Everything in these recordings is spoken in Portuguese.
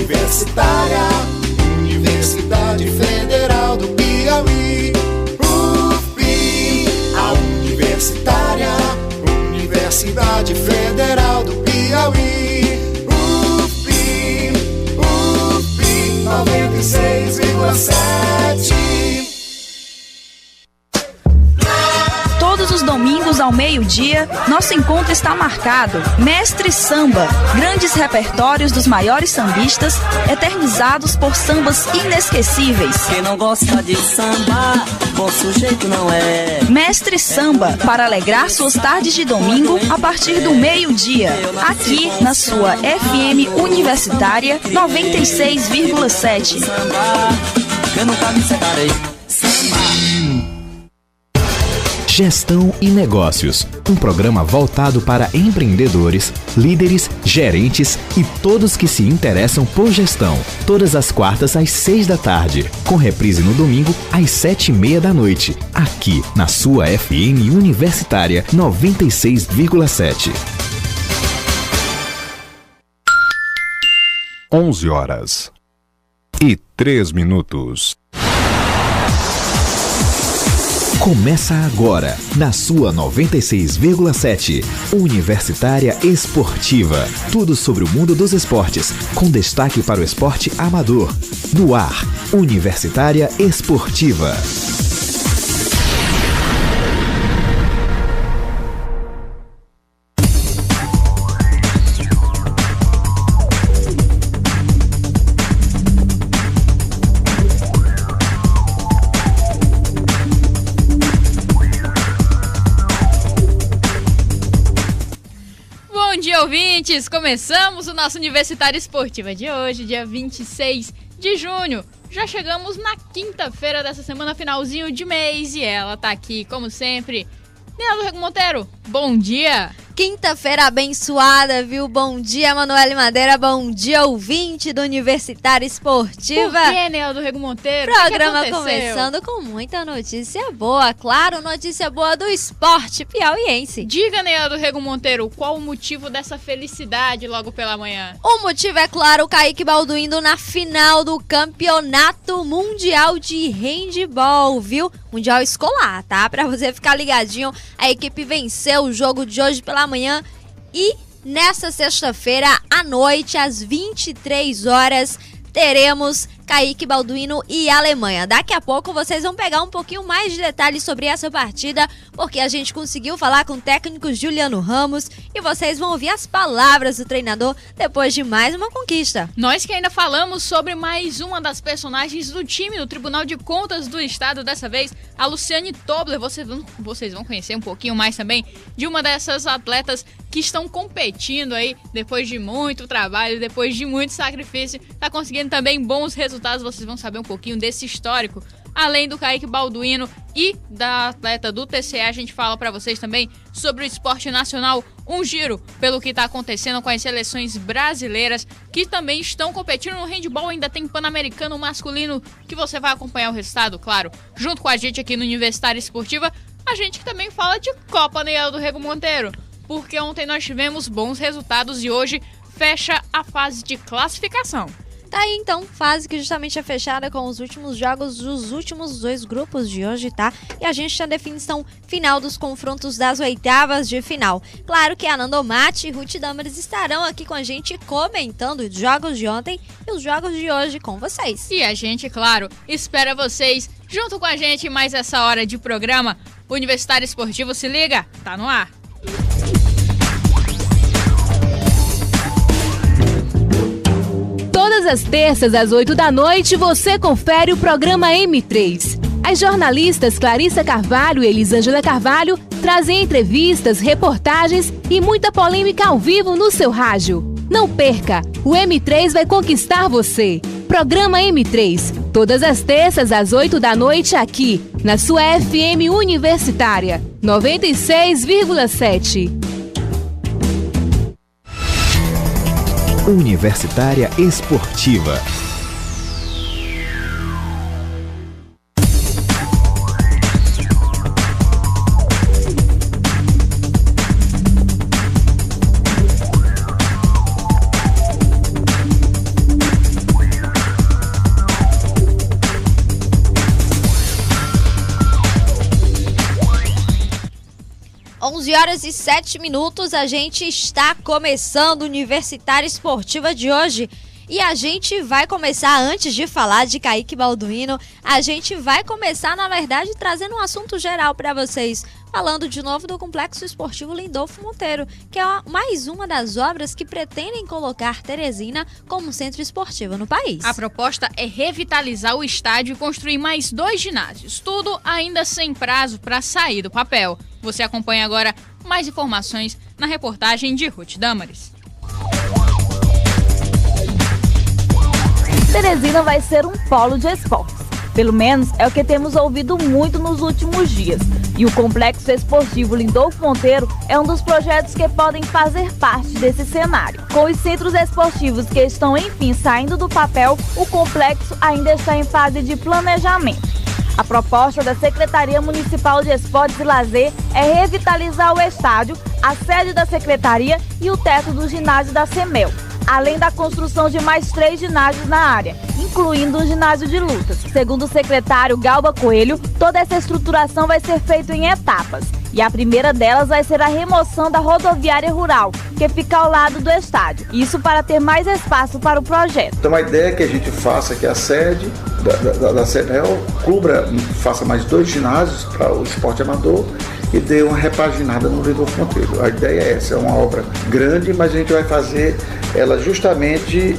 Universitária, Universidade Federal do Piauí. UFPI, a universitária, Universidade Federal do Piauí. UFPI, UFPI, 96,7. Todos os domingos ao meio-dia, nosso encontro está marcado. Mestre Samba, grandes repertórios dos maiores sambistas, eternizados por sambas inesquecíveis. Quem não gosta de samba, bom sujeito não é. Mestre Samba, para alegrar suas tardes de domingo a partir do meio-dia, aqui na sua FM Universitária 96,7. Eu nunca me separei. Gestão e Negócios, um programa voltado para empreendedores, líderes, gerentes e todos que se interessam por gestão. Todas as quartas às 6 da tarde, com reprise no domingo às 7:30 da noite, aqui na sua FM Universitária 96,7. 11h03. Começa agora, na sua 96,7, Universitária Esportiva. Tudo sobre o mundo dos esportes, com destaque para o esporte amador. No ar, Universitária Esportiva. Ouvintes, começamos o nosso Universitária Esportiva de hoje, dia 26 de junho. Já chegamos na quinta-feira dessa semana, finalzinho de mês, e ela tá aqui, como sempre. Nela do Rego Monteiro, bom dia! Quinta-feira abençoada, viu? Bom dia, Manoel Madeira. Bom dia, ouvinte do Universitária Esportiva. Por que, Nela do Rego Monteiro? Programa começando com muita notícia boa. Claro, notícia boa do esporte piauiense. Diga, Nela do Rego Monteiro, qual o motivo dessa felicidade logo pela manhã? O motivo é, claro, o Kaique Balduino na final do Campeonato Mundial de Handebol, viu? Mundial escolar, tá? Pra você ficar ligadinho, a equipe venceu o jogo de hoje pela manhã e nessa sexta-feira à noite, às 23 horas, teremos Kaique Balduino e Alemanha. Daqui a pouco vocês vão pegar um pouquinho mais de detalhes sobre essa partida, porque a gente conseguiu falar com o técnico Juliano Ramos e vocês vão ouvir as palavras do treinador depois de mais uma conquista. Nós que ainda falamos sobre mais uma das personagens do time do Tribunal de Contas do Estado, dessa vez a Luciane Tobler. Vocês vão conhecer um pouquinho mais também de uma dessas atletas que estão competindo aí depois de muito trabalho, depois de muito sacrifício, tá conseguindo também bons resultados. Vocês vão saber um pouquinho desse histórico. Além do Kaique Balduino e da atleta do TCE, a gente fala para vocês também sobre o esporte nacional, um giro pelo que está acontecendo com as seleções brasileiras que também estão competindo no handebol. Ainda tem Pan-Americano masculino que você vai acompanhar o resultado, claro, junto com a gente aqui no Universitária Esportiva. A gente que também fala de Copa Nela do Rego Monteiro, porque ontem nós tivemos bons resultados e hoje fecha a fase de classificação. Tá aí então, fase que justamente é fechada com os últimos jogos dos últimos dois grupos de hoje, tá? E a gente tem a definição final dos confrontos das oitavas de final. Claro que a Nando Mate e Ruth Damares estarão aqui com a gente comentando os jogos de ontem e os jogos de hoje com vocês. E a gente, claro, espera vocês junto com a gente mais essa hora de programa. Universitário Esportivo, se liga, tá no ar. Todas as terças às 8 da noite você confere o programa M3. As jornalistas Clarissa Carvalho e Elisângela Carvalho trazem entrevistas, reportagens e muita polêmica ao vivo no seu rádio. Não perca, o M3 vai conquistar você. Programa M3, todas as terças às 8 da noite aqui, na sua FM Universitária 96,7. Universitária Esportiva. 11h07, a gente está começando o Universitária Esportiva de hoje. E a gente vai começar, antes de falar de Kaique Balduino, a gente vai começar, na verdade, trazendo um assunto geral para vocês. Falando de novo do Complexo Esportivo Lindolfo Monteiro, que é mais uma das obras que pretendem colocar Teresina como centro esportivo no país. A proposta é revitalizar o estádio e construir mais 2 ginásios. Tudo ainda sem prazo para sair do papel. Você acompanha agora mais informações na reportagem de Ruth Damares. Teresina vai ser um polo de esportes. Pelo menos é o que temos ouvido muito nos últimos dias. E o Complexo Esportivo Lindolfo Monteiro é um dos projetos que podem fazer parte desse cenário. Com os centros esportivos que estão, enfim, saindo do papel, o complexo ainda está em fase de planejamento. A proposta da Secretaria Municipal de Esportes e Lazer é revitalizar o estádio, a sede da Secretaria e o teto do ginásio da CEMEL, além da construção de mais 3 ginásios na área, incluindo o ginásio de lutas. Segundo o secretário Galba Coelho, toda essa estruturação vai ser feita em etapas. E a primeira delas vai ser a remoção da rodoviária rural, que fica ao lado do estádio. Isso para ter mais espaço para o projeto. Então a ideia é que a gente faça que a sede da CEMEL faça mais 2 ginásios para o esporte amador e dê uma repaginada no Lindolfo Monteiro. A ideia é essa, é uma obra grande, mas a gente vai fazer ela justamente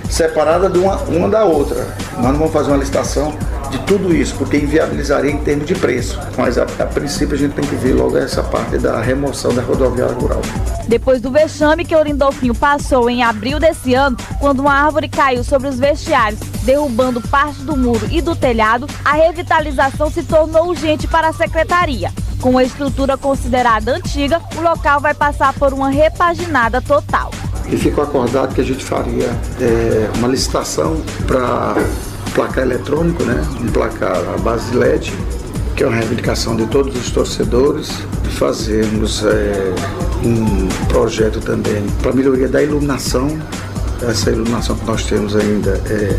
separada de uma da outra. Nós não vamos fazer uma licitação de tudo isso, porque inviabilizaria em termos de preço. Mas a princípio a gente tem que ver logo essa parte da remoção da rodoviária rural. Depois do vexame que o Lindolfinho passou em abril desse ano, quando uma árvore caiu sobre os vestiários, derrubando parte do muro e do telhado, a revitalização se tornou urgente para a secretaria. Com a estrutura considerada antiga, o local vai passar por uma repaginada total. E ficou acordado que a gente faria uma licitação para placar eletrônico, né? Um placar à base de LED, que é uma reivindicação de todos os torcedores, de fazermos um projeto também para melhoria da iluminação. Essa iluminação que nós temos ainda é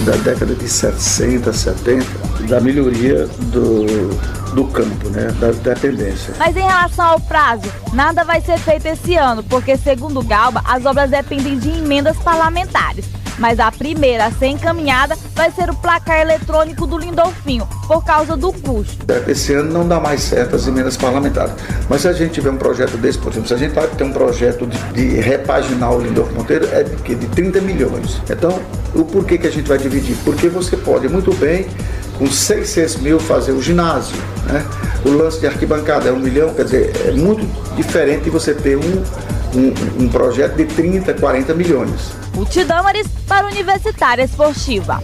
da década de 60, 70, da melhoria do campo, né, da dependência. Mas em relação ao prazo, nada vai ser feito esse ano, porque segundo o Galba, as obras dependem de emendas parlamentares. Mas a primeira a ser encaminhada vai ser o placar eletrônico do Lindolfinho, por causa do custo. Esse ano não dá mais certo as emendas parlamentares. Mas se a gente tiver um projeto desse, por exemplo, se a gente vai ter um projeto de repaginar o Lindolfo Monteiro, é de 30 milhões. Então, o porquê que a gente vai dividir? Porque você pode muito bem, com 600 mil, fazer o ginásio, né? O lance de arquibancada é 1 milhão, quer dizer, é muito diferente de você ter um projeto de 30, 40 milhões. Ruth Damares para a Universitária Esportiva.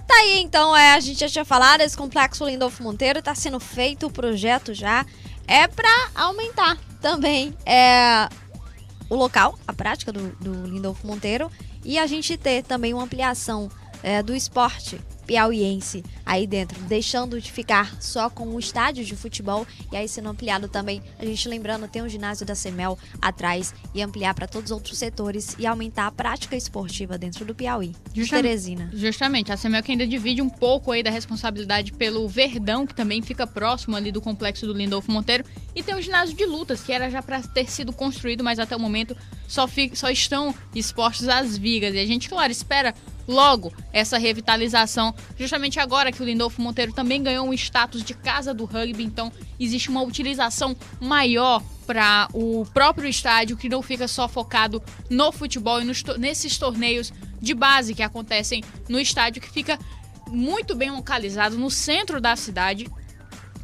Tá aí, então, a gente já tinha falado, esse Complexo Lindolfo Monteiro está sendo feito, o projeto já é para aumentar também o local, a prática do Lindolfo Monteiro, e a gente ter também uma ampliação do esporte piauiense aí dentro, deixando de ficar só com o estádio de futebol e aí sendo ampliado também, a gente lembrando, tem um ginásio da CEMEL atrás e ampliar para todos os outros setores e aumentar a prática esportiva dentro do Piauí, de Teresina. Justamente, a CEMEL que ainda divide um pouco aí da responsabilidade pelo Verdão, que também fica próximo ali do complexo do Lindolfo Monteiro, e tem o ginásio de lutas, que era já para ter sido construído, mas até o momento só estão expostos às vigas, e a gente, claro, espera logo essa revitalização, justamente agora que o Lindolfo Monteiro também ganhou um status de casa do rugby, então existe uma utilização maior para o próprio estádio, que não fica só focado no futebol e nesses torneios de base que acontecem no estádio, que fica muito bem localizado no centro da cidade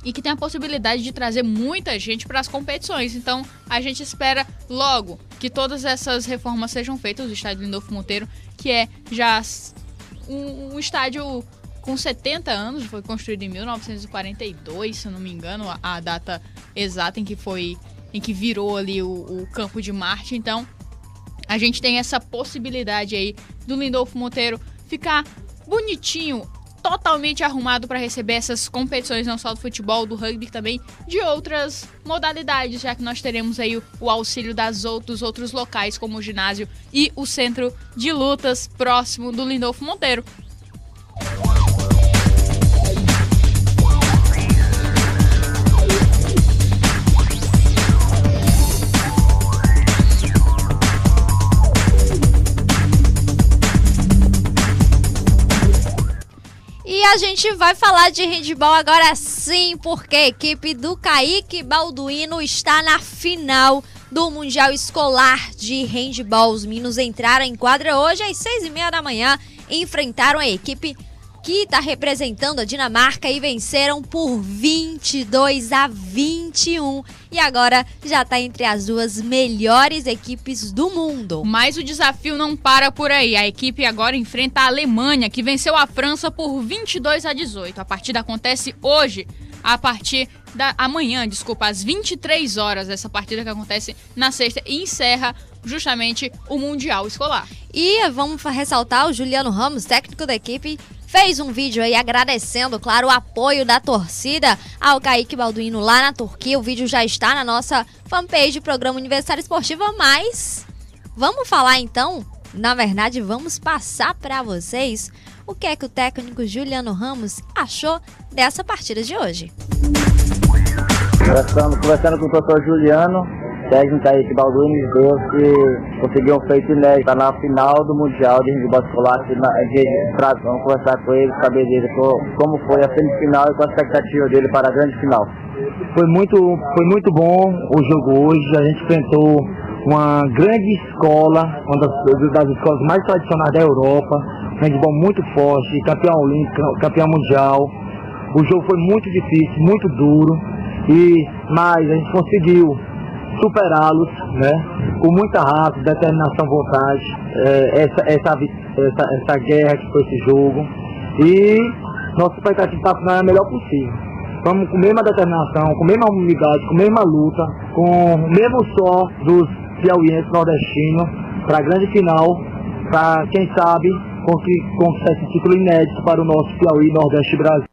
e que tem a possibilidade de trazer muita gente para as competições. Então a gente espera logo que todas essas reformas sejam feitas do estádio Lindolfo Monteiro, que é já um estádio com 70 anos, foi construído em 1942, se eu não me engano, a data exata em que virou ali o Campo de Marte. Então a gente tem essa possibilidade aí do Lindolfo Monteiro ficar bonitinho, totalmente arrumado para receber essas competições, não só do futebol, do rugby, também de outras modalidades, já que nós teremos aí o auxílio dos outros locais, como o ginásio e o centro de lutas próximo do Lindolfo Monteiro. E a gente vai falar de handebol agora sim, porque a equipe do Kaique Balduino está na final do Mundial Escolar de Handebol. Os meninos entraram em quadra hoje às 6h30 da manhã e enfrentaram a equipe que está representando a Dinamarca e venceram por 22-21. E agora já está entre as duas melhores equipes do mundo. Mas o desafio não para por aí. A equipe agora enfrenta a Alemanha, que venceu a França por 22-18. A partida acontece hoje, amanhã, às 23 horas. Essa partida que acontece na sexta e encerra justamente o Mundial Escolar. E vamos ressaltar o Juliano Ramos, técnico da equipe, fez um vídeo aí agradecendo, claro, o apoio da torcida ao Kaique Balduino lá na Turquia. O vídeo já está na nossa fanpage, Programa Universitário Esportiva, mas vamos falar então, na verdade, vamos passar para vocês o que é que o técnico Juliano Ramos achou dessa partida de hoje. Conversando com o professor Juliano, técnico Kaique Balduino, Deus, que conseguiu um feito inédito, está na final do Mundial de Handebol Escolar. Vamos conversar com ele, saber dele como foi a semifinal e qual a expectativa dele para a grande final. Foi muito bom o jogo hoje. A gente enfrentou uma grande escola, uma das escolas mais tradicionais da Europa, um handebol muito forte, campeão olímpico, campeão mundial. O jogo foi muito difícil, muito duro, mas a gente conseguiu superá-los, né? Com muita raça, determinação, vontade, essa guerra que foi esse jogo. E nossa expectativa para a final é a melhor possível. Vamos com a mesma determinação, com a mesma unidade, com a mesma luta, com o mesmo só dos piauienses nordestinos para a grande final, para quem sabe conquistar esse título inédito para o nosso Piauí, Nordeste e Brasil.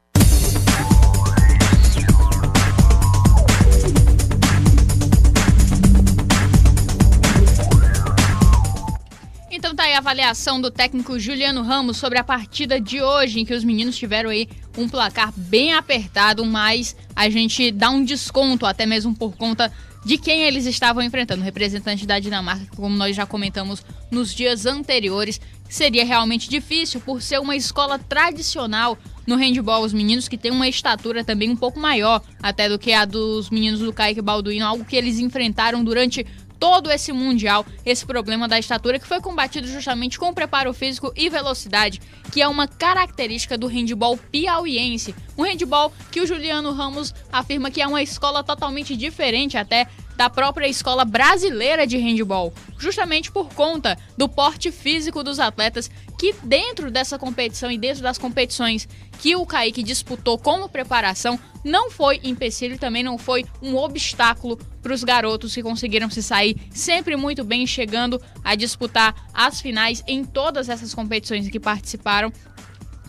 Então tá aí a avaliação do técnico Juliano Ramos sobre a partida de hoje, em que os meninos tiveram aí um placar bem apertado, mas a gente dá um desconto, até mesmo por conta de quem eles estavam enfrentando. O representante da Dinamarca, como nós já comentamos nos dias anteriores, seria realmente difícil por ser uma escola tradicional no handebol. Os meninos que têm uma estatura também um pouco maior até do que a dos meninos do Kaique Balduino, algo que eles enfrentaram durante todo esse Mundial, esse problema da estatura que foi combatido justamente com preparo físico e velocidade, que é uma característica do handebol piauiense. Um handebol que o Juliano Ramos afirma que é uma escola totalmente diferente até da própria escola brasileira de handebol, justamente por conta do porte físico dos atletas, que dentro dessa competição e dentro das competições que o Kaique disputou como preparação, não foi empecilho, também não foi um obstáculo para os garotos que conseguiram se sair sempre muito bem, chegando a disputar as finais em todas essas competições que participaram,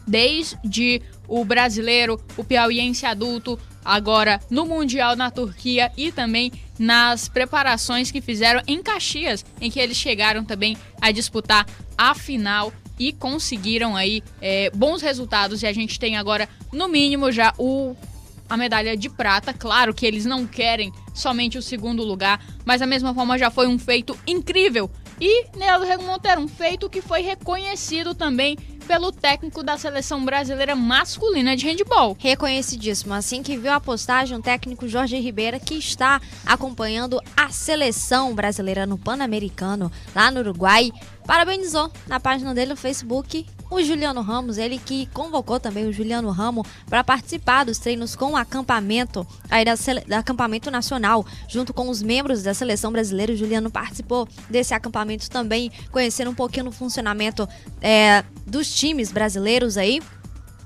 desde o brasileiro, o piauiense adulto, agora no Mundial na Turquia e também nas preparações que fizeram em Caxias, em que eles chegaram também a disputar a final e conseguiram aí bons resultados. E a gente tem agora, no mínimo, já a medalha de prata. Claro que eles não querem somente o segundo lugar, mas da mesma forma já foi um feito incrível. E Nélio Rego Monteiro, um feito que foi reconhecido também pelo técnico da seleção brasileira masculina de handebol. Reconhecidíssimo. Assim que viu a postagem, o técnico Jorge Ribeira, que está acompanhando a seleção brasileira no Pan-Americano, lá no Uruguai, parabenizou na página dele no Facebook o Juliano Ramos, ele que convocou também o Juliano Ramos para participar dos treinos com o acampamento, aí do acampamento nacional, junto com os membros da seleção brasileira. O Juliano participou desse acampamento também, conhecendo um pouquinho do funcionamento dos times brasileiros aí.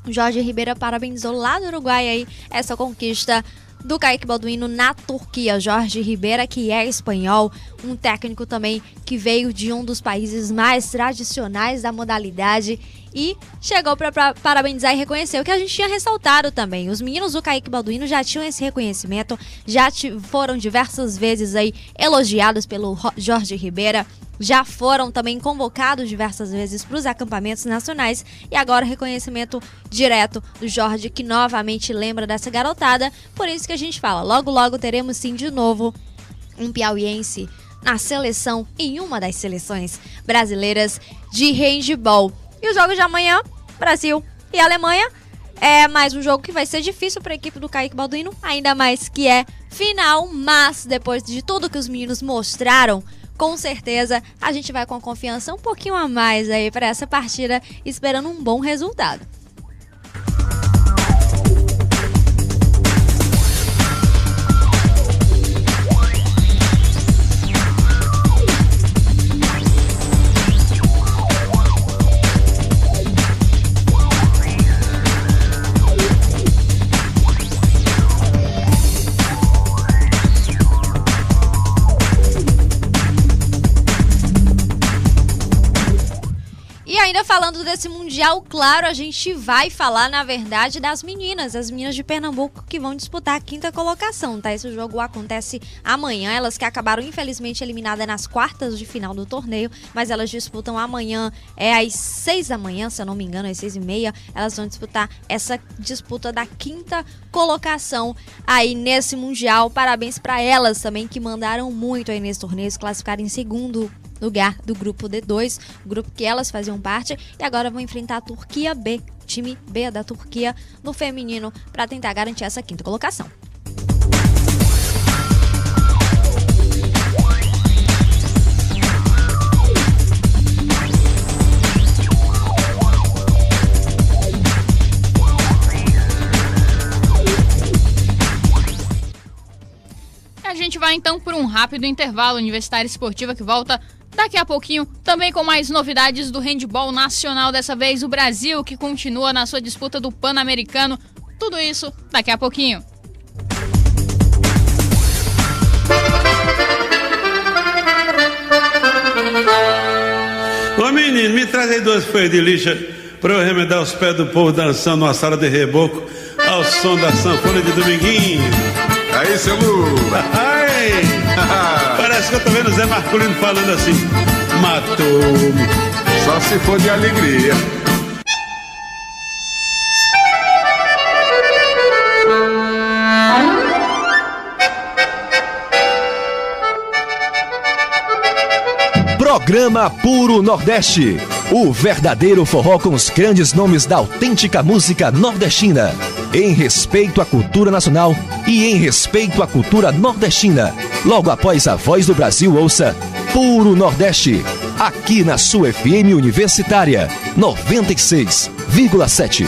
O Jorge Ribeira parabenizou lá no Uruguai aí essa conquista do Kaique Balduino na Turquia. Jorge Ribeira, que é espanhol, um técnico também que veio de um dos países mais tradicionais da modalidade e chegou para parabenizar e reconhecer o que a gente tinha ressaltado também. Os meninos do Kaique Balduino já tinham esse reconhecimento, já foram diversas vezes aí elogiados pelo Jorge Ribeira, já foram também convocados diversas vezes para os acampamentos nacionais e agora reconhecimento direto do Jorge, que novamente lembra dessa garotada. Por isso que a gente fala, logo logo teremos sim de novo um piauiense na seleção, em uma das seleções brasileiras de handball. E o jogo de amanhã, Brasil e Alemanha, é mais um jogo que vai ser difícil para a equipe do Kaique Balduino, ainda mais que é final, mas depois de tudo que os meninos mostraram, com certeza a gente vai com a confiança um pouquinho a mais aí para essa partida, esperando um bom resultado. Ainda falando desse Mundial, claro, a gente vai falar, na verdade, das meninas, as meninas de Pernambuco que vão disputar a 5ª colocação, tá? Esse jogo acontece amanhã, elas que acabaram, infelizmente, eliminadas nas quartas de final do torneio, mas elas disputam amanhã, às 6 da manhã, se eu não me engano, às 6h30, elas vão disputar essa disputa da 5ª colocação aí nesse Mundial. Parabéns para elas também, que mandaram muito aí nesse torneio, se classificaram em segundo lugar do grupo D2, grupo que elas faziam parte, e agora vão enfrentar a Turquia B, time B da Turquia, no feminino, para tentar garantir essa 5ª colocação. A gente vai então por um rápido intervalo. Universitária Esportiva que volta daqui a pouquinho, também com mais novidades do handball nacional, dessa vez o Brasil, que continua na sua disputa do Pan-Americano. Tudo isso daqui a pouquinho. Ô menino, me traz aí 2 folhas de lixa pra eu remendar os pés do povo dançando numa sala de reboco ao som da sanfona de Dominguinho. Aí, seu Lu! Parece que eu tô vendo o Zé Marculino falando assim: matou-me. Só se for de alegria. Programa Puro Nordeste. O verdadeiro forró com os grandes nomes da autêntica música nordestina. Em respeito à cultura nacional e em respeito à cultura nordestina. Logo após a Voz do Brasil, ouça Puro Nordeste. Aqui na sua FM Universitária 96,7.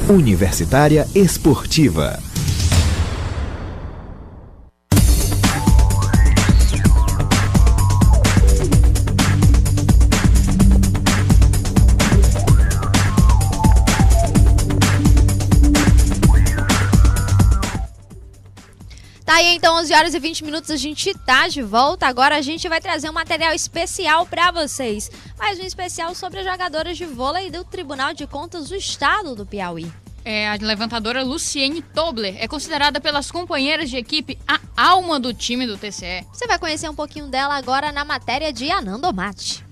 Universitária Esportiva. Tá aí então, 11h20, a gente tá de volta. Agora a gente vai trazer um material especial pra vocês. Mais um especial sobre as jogadoras de vôlei do Tribunal de Contas do Estado do Piauí. A levantadora Luciene Tobler é considerada pelas companheiras de equipe a alma do time do TCE. Você vai conhecer um pouquinho dela agora na matéria de Anando Mate.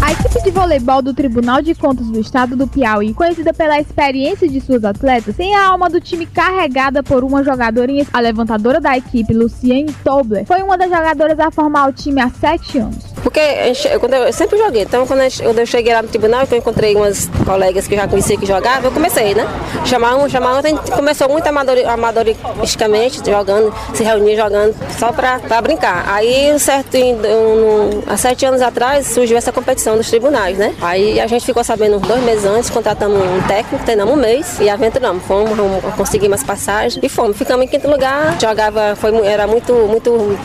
A equipe de voleibol do Tribunal de Contas do Estado do Piauí, conhecida pela experiência de suas atletas, tem a alma do time carregada por uma jogadora. A levantadora da equipe, Luciene Tobler, foi uma das jogadoras a formar o time há 7 anos. Porque eu sempre joguei, então quando eu cheguei lá no tribunal, eu encontrei umas colegas que eu já conhecia que jogavam, eu comecei, né? Chamar um, a gente começou muito amadoristicamente, jogando, se reunir, jogando, só pra brincar. Aí, há 7 anos atrás, surgiu essa competição dos tribunais, né? Aí a gente ficou sabendo 2 meses antes, contratamos um técnico, treinamos 1 mês e aventuramos. Conseguimos as passagens e fomos. Ficamos em 5º lugar, jogava, era muito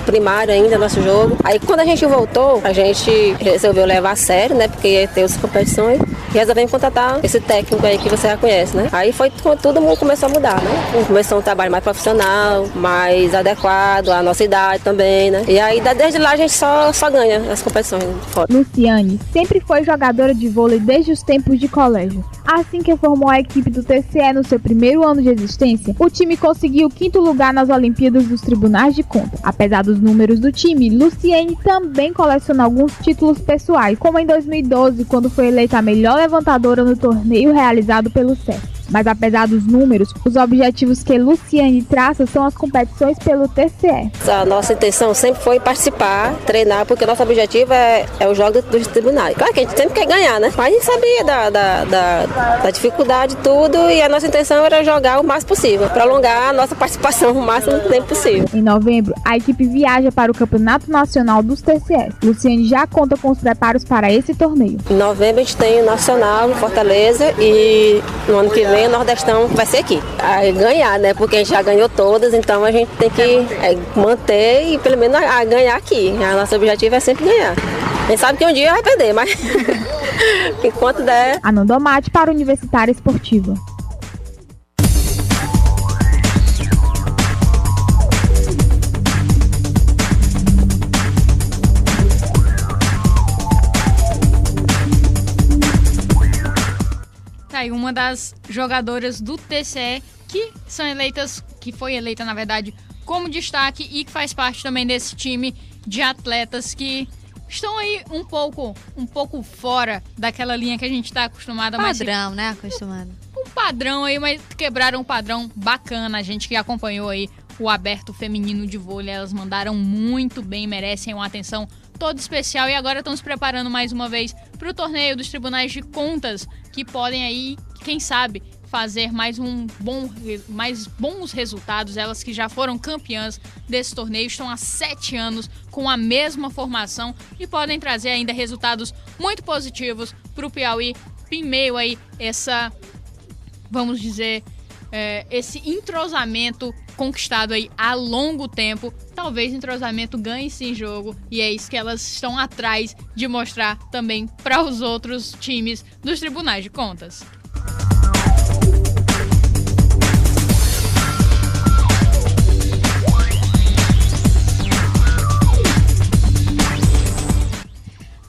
primário ainda nosso jogo. Aí quando a gente voltou, gente resolveu levar a sério, né? Porque ia ter as competições. E resolvemos contratar esse técnico aí que você já conhece, né? Aí foi quando todo mundo começou a mudar, né? Começou um trabalho mais profissional, mais adequado à nossa idade também, né? E aí desde lá a gente só ganha as competições fora. Luciane sempre foi jogadora de vôlei desde os tempos de colégio. Assim que formou a equipe do TCE no seu primeiro ano de existência, o time conseguiu o 5º lugar nas Olimpíadas dos Tribunais de Contas. Apesar dos números do time, Luciane também coleciona alguns títulos pessoais, como em 2012, quando foi eleita a melhor levantadora no torneio realizado pelo SESC. Mas apesar dos números, os objetivos que Luciane traça são as competições pelo TCE. A nossa intenção sempre foi participar, treinar, porque o nosso objetivo é o jogo dos tribunais. Claro que a gente sempre quer ganhar, né? Mas a gente sabia da dificuldade e tudo, e a nossa intenção era jogar o máximo possível, prolongar a nossa participação o máximo tempo possível. Em novembro, a equipe viaja para o Campeonato Nacional dos TCEs. Luciane já conta com os preparos para esse torneio. Em novembro a gente tem o Nacional em Fortaleza e no ano que vem o Nordestão vai ser aqui. A ganhar, né? Porque a gente já ganhou todas, então a gente tem que manter e pelo menos ganhar aqui. O nosso objetivo é sempre ganhar. A gente sabe que um dia vai perder, mas enquanto der... Ananda Mate para a Universitária Esportiva. Tá aí uma das jogadoras do TCE que foi eleita, na verdade, como destaque e que faz parte também desse time de atletas que estão aí um pouco fora daquela linha que a gente está acostumado. Padrão, né? Acostumado. Um padrão aí, mas quebraram um padrão bacana. A gente que acompanhou aí o aberto feminino de vôlei, elas mandaram muito bem, merecem uma atenção toda especial e agora estão se preparando mais uma vez para o torneio dos Tribunais de Contas, que podem aí, quem sabe, fazer mais bons resultados. Elas que já foram campeãs desse torneio, estão há 7 anos com a mesma formação e podem trazer ainda resultados muito positivos para o Piauí, em meio aí esse entrosamento conquistado aí a longo tempo. Talvez entrosamento ganhe sim jogo e é isso que elas estão atrás de mostrar também para os outros times dos Tribunais de Contas.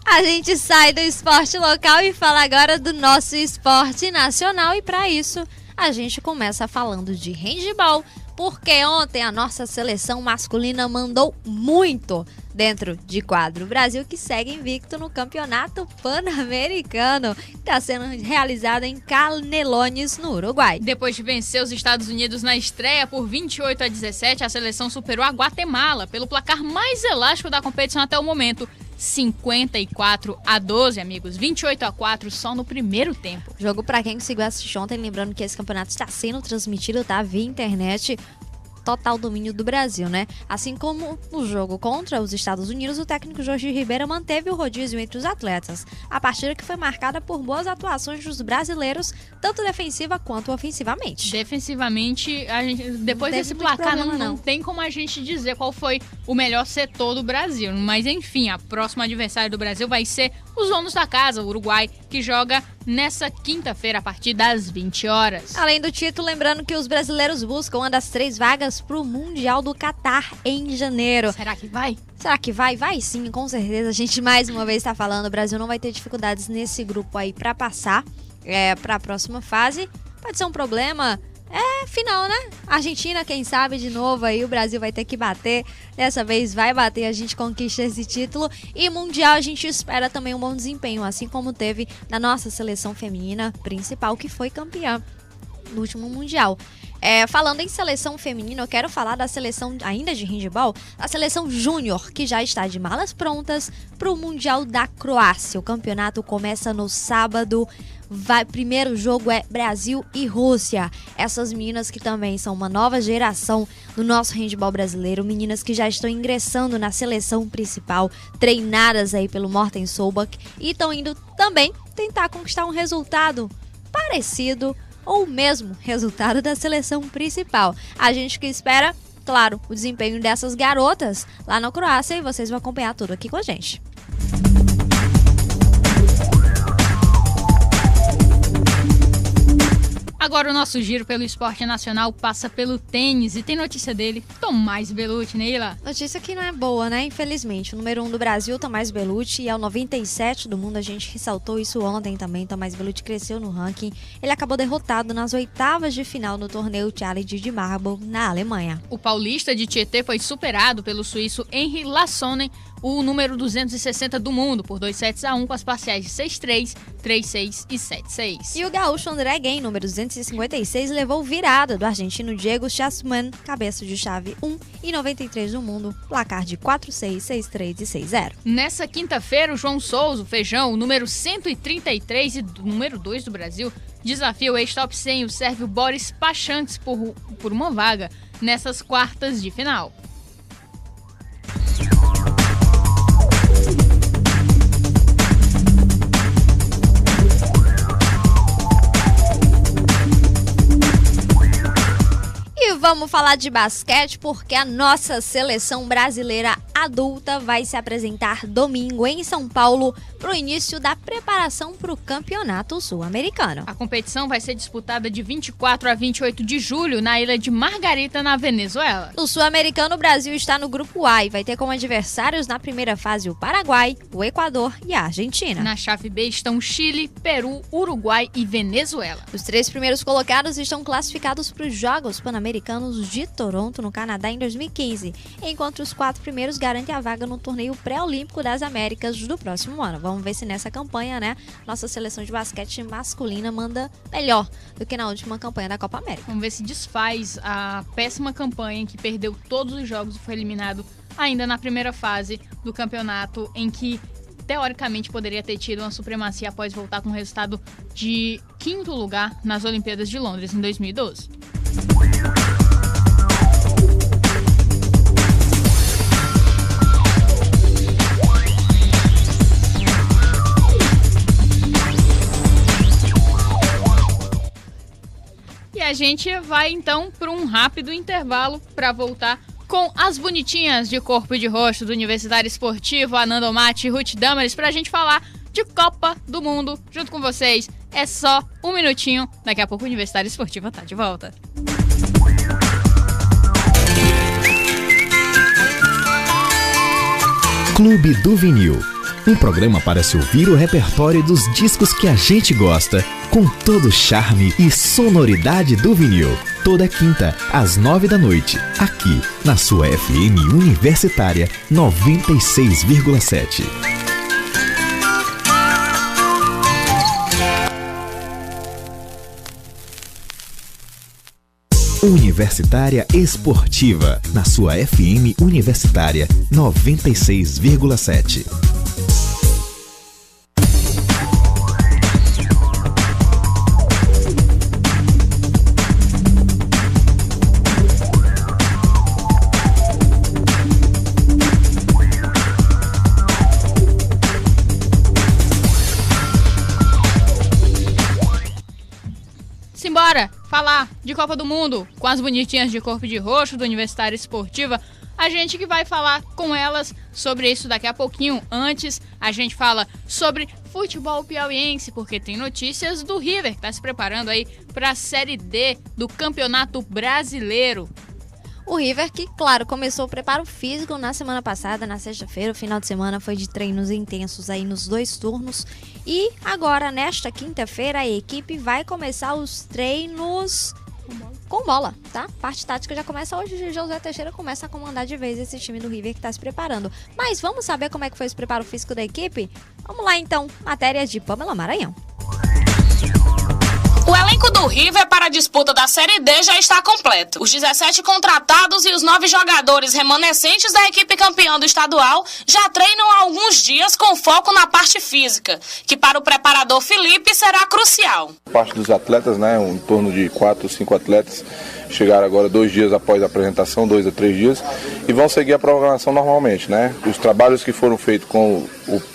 A gente sai do esporte local e fala agora do nosso esporte nacional e para isso a gente começa falando de handebol, porque ontem a nossa seleção masculina mandou muito dentro de quadro. O Brasil que segue invicto no Campeonato Pan-Americano, que está sendo realizado em Canelones, no Uruguai. Depois de vencer os Estados Unidos na estreia por 28-17, a seleção superou a Guatemala pelo placar mais elástico da competição até o momento. 54-12, amigos. 28-4 só no primeiro tempo. Jogo pra quem conseguiu assistir ontem, lembrando que esse campeonato está sendo transmitido, tá? Via internet. Total domínio do Brasil, né? Assim como no jogo contra os Estados Unidos, o técnico Jorge Ribeiro manteve o rodízio entre os atletas. A partida que foi marcada por boas atuações dos brasileiros, tanto defensiva quanto ofensivamente. Defensivamente, depois desse placar, não tem como a gente dizer qual foi o melhor setor do Brasil. Mas enfim, a próxima adversária do Brasil vai ser os donos da casa, o Uruguai, que joga nessa quinta-feira a partir das 20 horas. Além do título, lembrando que os brasileiros buscam uma das 3 vagas para o Mundial do Catar em janeiro. Será que vai? Será que vai? Vai sim, com certeza. A gente mais uma vez está falando, o Brasil não vai ter dificuldades nesse grupo aí para passar para a próxima fase. Pode ser um problema. Final, né? Argentina, quem sabe, de novo aí, o Brasil vai ter que bater. Dessa vez vai bater, a gente conquista esse título. E Mundial a gente espera também um bom desempenho, assim como teve na nossa seleção feminina principal, que foi campeã no último Mundial. Falando em seleção feminina, eu quero falar da seleção ainda de handebol, a seleção júnior, que já está de malas prontas para o Mundial da Croácia. O campeonato começa no sábado. Primeiro jogo é Brasil e Rússia. Essas meninas que também são uma nova geração do nosso handebol brasileiro, meninas que já estão ingressando na seleção principal, treinadas aí pelo Morten Solbach e estão indo também tentar conquistar um resultado parecido ou o mesmo resultado da seleção principal. A gente que espera, claro, o desempenho dessas garotas lá na Croácia e vocês vão acompanhar tudo aqui com a gente. Agora o nosso giro pelo esporte nacional passa pelo tênis e tem notícia dele, Tomás Bellucci, Neila. Notícia que não é boa, né? Infelizmente. O número 1 do Brasil, Tomás Bellucci, e é o 97 do mundo. A gente ressaltou isso ontem também. Tomás Bellucci cresceu no ranking. Ele acabou derrotado nas oitavas de final no torneio Challenge de Marble, na Alemanha. O paulista de Tietê foi superado pelo suíço Henri Lassonne, o número 260 do mundo, por 2-1 com as parciais de 6-3, 3-6 e 7-6. E o gaúcho André Guem, número 256, levou virada do argentino Diego Schwartzman, cabeça de chave 1 e 93 do mundo, placar de 4-6, 6-3 e 6-0. Nessa quinta-feira, o João Souza, o Feijão, o número 133 e número 2 do Brasil, desafia o ex-top 100, o sérvio Boris Pachanks, por uma vaga nessas quartas de final. E vamos falar de basquete porque a nossa seleção brasileira adulta vai se apresentar domingo em São Paulo para o início da preparação para o Campeonato Sul-Americano. A competição vai ser disputada de 24 a 28 de julho na ilha de Margarita, na Venezuela. No Sul-Americano, o Brasil está no grupo A e vai ter como adversários na primeira fase o Paraguai, o Equador e a Argentina. Na chave B estão Chile, Peru, Uruguai e Venezuela. Os 3 primeiros colocados estão classificados para os Jogos Pan-Americanos de Toronto, no Canadá, em 2015, enquanto os 4 primeiros garantem a vaga no torneio pré-olímpico das Américas do próximo ano. Vamos ver se nessa campanha, né, nossa seleção de basquete masculina manda melhor do que na última campanha da Copa América. Vamos ver se desfaz a péssima campanha em que perdeu todos os jogos e foi eliminado ainda na primeira fase do campeonato, em que teoricamente poderia ter tido uma supremacia após voltar com o resultado de 5º lugar nas Olimpíadas de Londres em 2012. E a gente vai então para um rápido intervalo para voltar com as bonitinhas de corpo e de rosto do Universitário Esportivo, Ananda Mate e Ruth Damaris, para a gente falar de Copa do Mundo junto com vocês. É só um minutinho, daqui a pouco o Universitário Esportivo tá de volta. Clube do Vinil, um programa para se ouvir o repertório dos discos que a gente gosta, com todo o charme e sonoridade do vinil. Toda quinta, às 9 da noite, aqui na sua FM Universitária 96,7. Universitária Esportiva, na sua FM Universitária 96,7. Simbora falar de Copa do Mundo com as bonitinhas de corpo de roxo do Universitário Esportiva. A gente que vai falar com elas sobre isso daqui a pouquinho. Antes, a gente fala sobre futebol piauiense, porque tem notícias do River, que está se preparando aí para a Série D do Campeonato Brasileiro. O River, que, claro, começou o preparo físico na semana passada, na sexta-feira. O final de semana foi de treinos intensos aí nos 2 turnos. E agora, nesta quinta-feira, a equipe vai começar os treinos com bola, tá? Parte tática já começa hoje. O José Teixeira começa a comandar de vez esse time do River que está se preparando. Mas vamos saber como é que foi esse preparo físico da equipe? Vamos lá, então. Matéria de Pamela Maranhão. O elenco do River para a disputa da Série D já está completo. Os 17 contratados e os 9 jogadores remanescentes da equipe campeã do estadual já treinam há alguns dias com foco na parte física, que para o preparador Felipe será crucial. Parte dos atletas, né, em torno de 4 ou 5 atletas, chegaram agora 2 dias após a apresentação, 2 a 3 dias, e vão seguir a programação normalmente, né? Os trabalhos que foram feitos com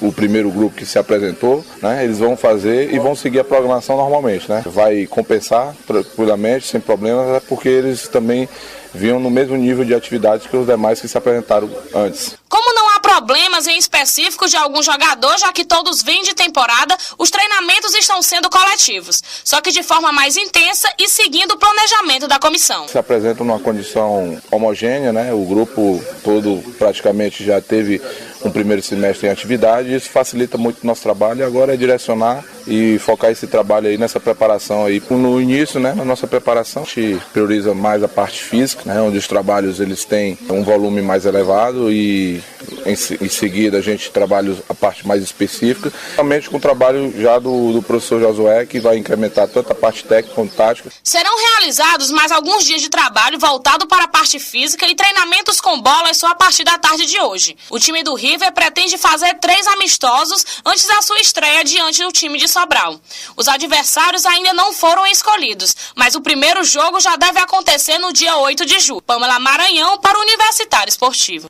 o primeiro grupo que se apresentou, né, eles vão fazer e vão seguir a programação normalmente, né? Vai compensar tranquilamente, sem problemas, porque eles também vinham no mesmo nível de atividade que os demais que se apresentaram antes. Como não há problemas em específico de algum jogador, já que todos vêm de temporada, os treinamentos estão sendo coletivos, só que de forma mais intensa e seguindo o planejamento da comissão. Se apresentam numa condição homogênea, né? O grupo todo praticamente já teve um primeiro semestre em atividade, e isso facilita muito o nosso trabalho. Agora é direcionar e focar esse trabalho aí nessa preparação aí. No início, né, na nossa preparação, a gente prioriza mais a parte física, né, onde os trabalhos eles têm um volume mais elevado, e em seguida a gente trabalha a parte mais específica, realmente com o trabalho já do professor Josué, que vai incrementar tanto a parte técnica quanto tática. Serão realizados mais alguns dias de trabalho voltado para a parte física e treinamentos com bola só a partir da tarde de hoje. O time do River pretende fazer 3 amistosos antes da sua estreia diante do time de Sobral. Os adversários ainda não foram escolhidos, mas o primeiro jogo já deve acontecer no dia 8 de julho. Pamela Maranhão para o Universitário Esportivo.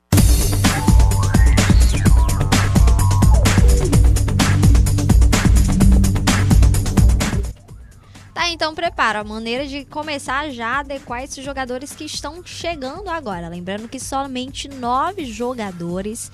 Tá, então prepara a maneira de começar já a adequar esses jogadores que estão chegando agora. Lembrando que somente 9 jogadores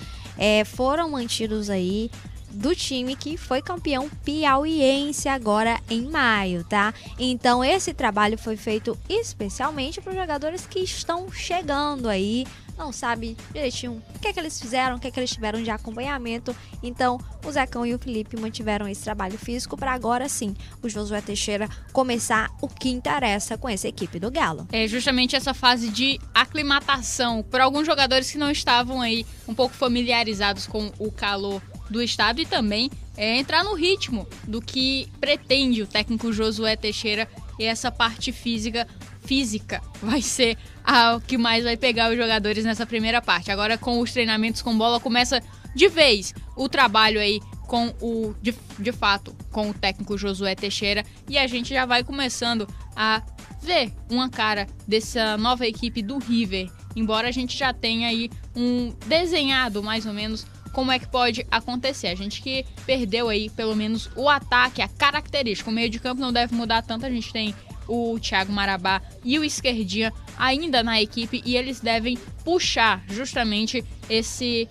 foram mantidos aí do time que foi campeão piauiense agora em maio, tá? Então esse trabalho foi feito especialmente para os jogadores que estão chegando aí, não sabe direitinho o que é que eles fizeram, o que é que eles tiveram de acompanhamento. Então o Zecão e o Felipe mantiveram esse trabalho físico para agora sim o Josué Teixeira começar o que interessa com essa equipe do Galo. É justamente essa fase de aclimatação para alguns jogadores que não estavam aí um pouco familiarizados com o calor do estado, e também entrar no ritmo do que pretende o técnico Josué Teixeira, e essa parte física vai ser o que mais vai pegar os jogadores nessa primeira parte. Agora, com os treinamentos com bola, começa de vez o trabalho aí com de fato com o técnico Josué Teixeira, e a gente já vai começando a ver uma cara dessa nova equipe do River, embora a gente já tenha aí desenhado mais ou menos como é que pode acontecer. A gente que perdeu aí pelo menos o ataque, a característica. O meio de campo não deve mudar tanto. A gente tem o Thiago Marabá e o Esquerdinha ainda na equipe, e eles devem puxar justamente esse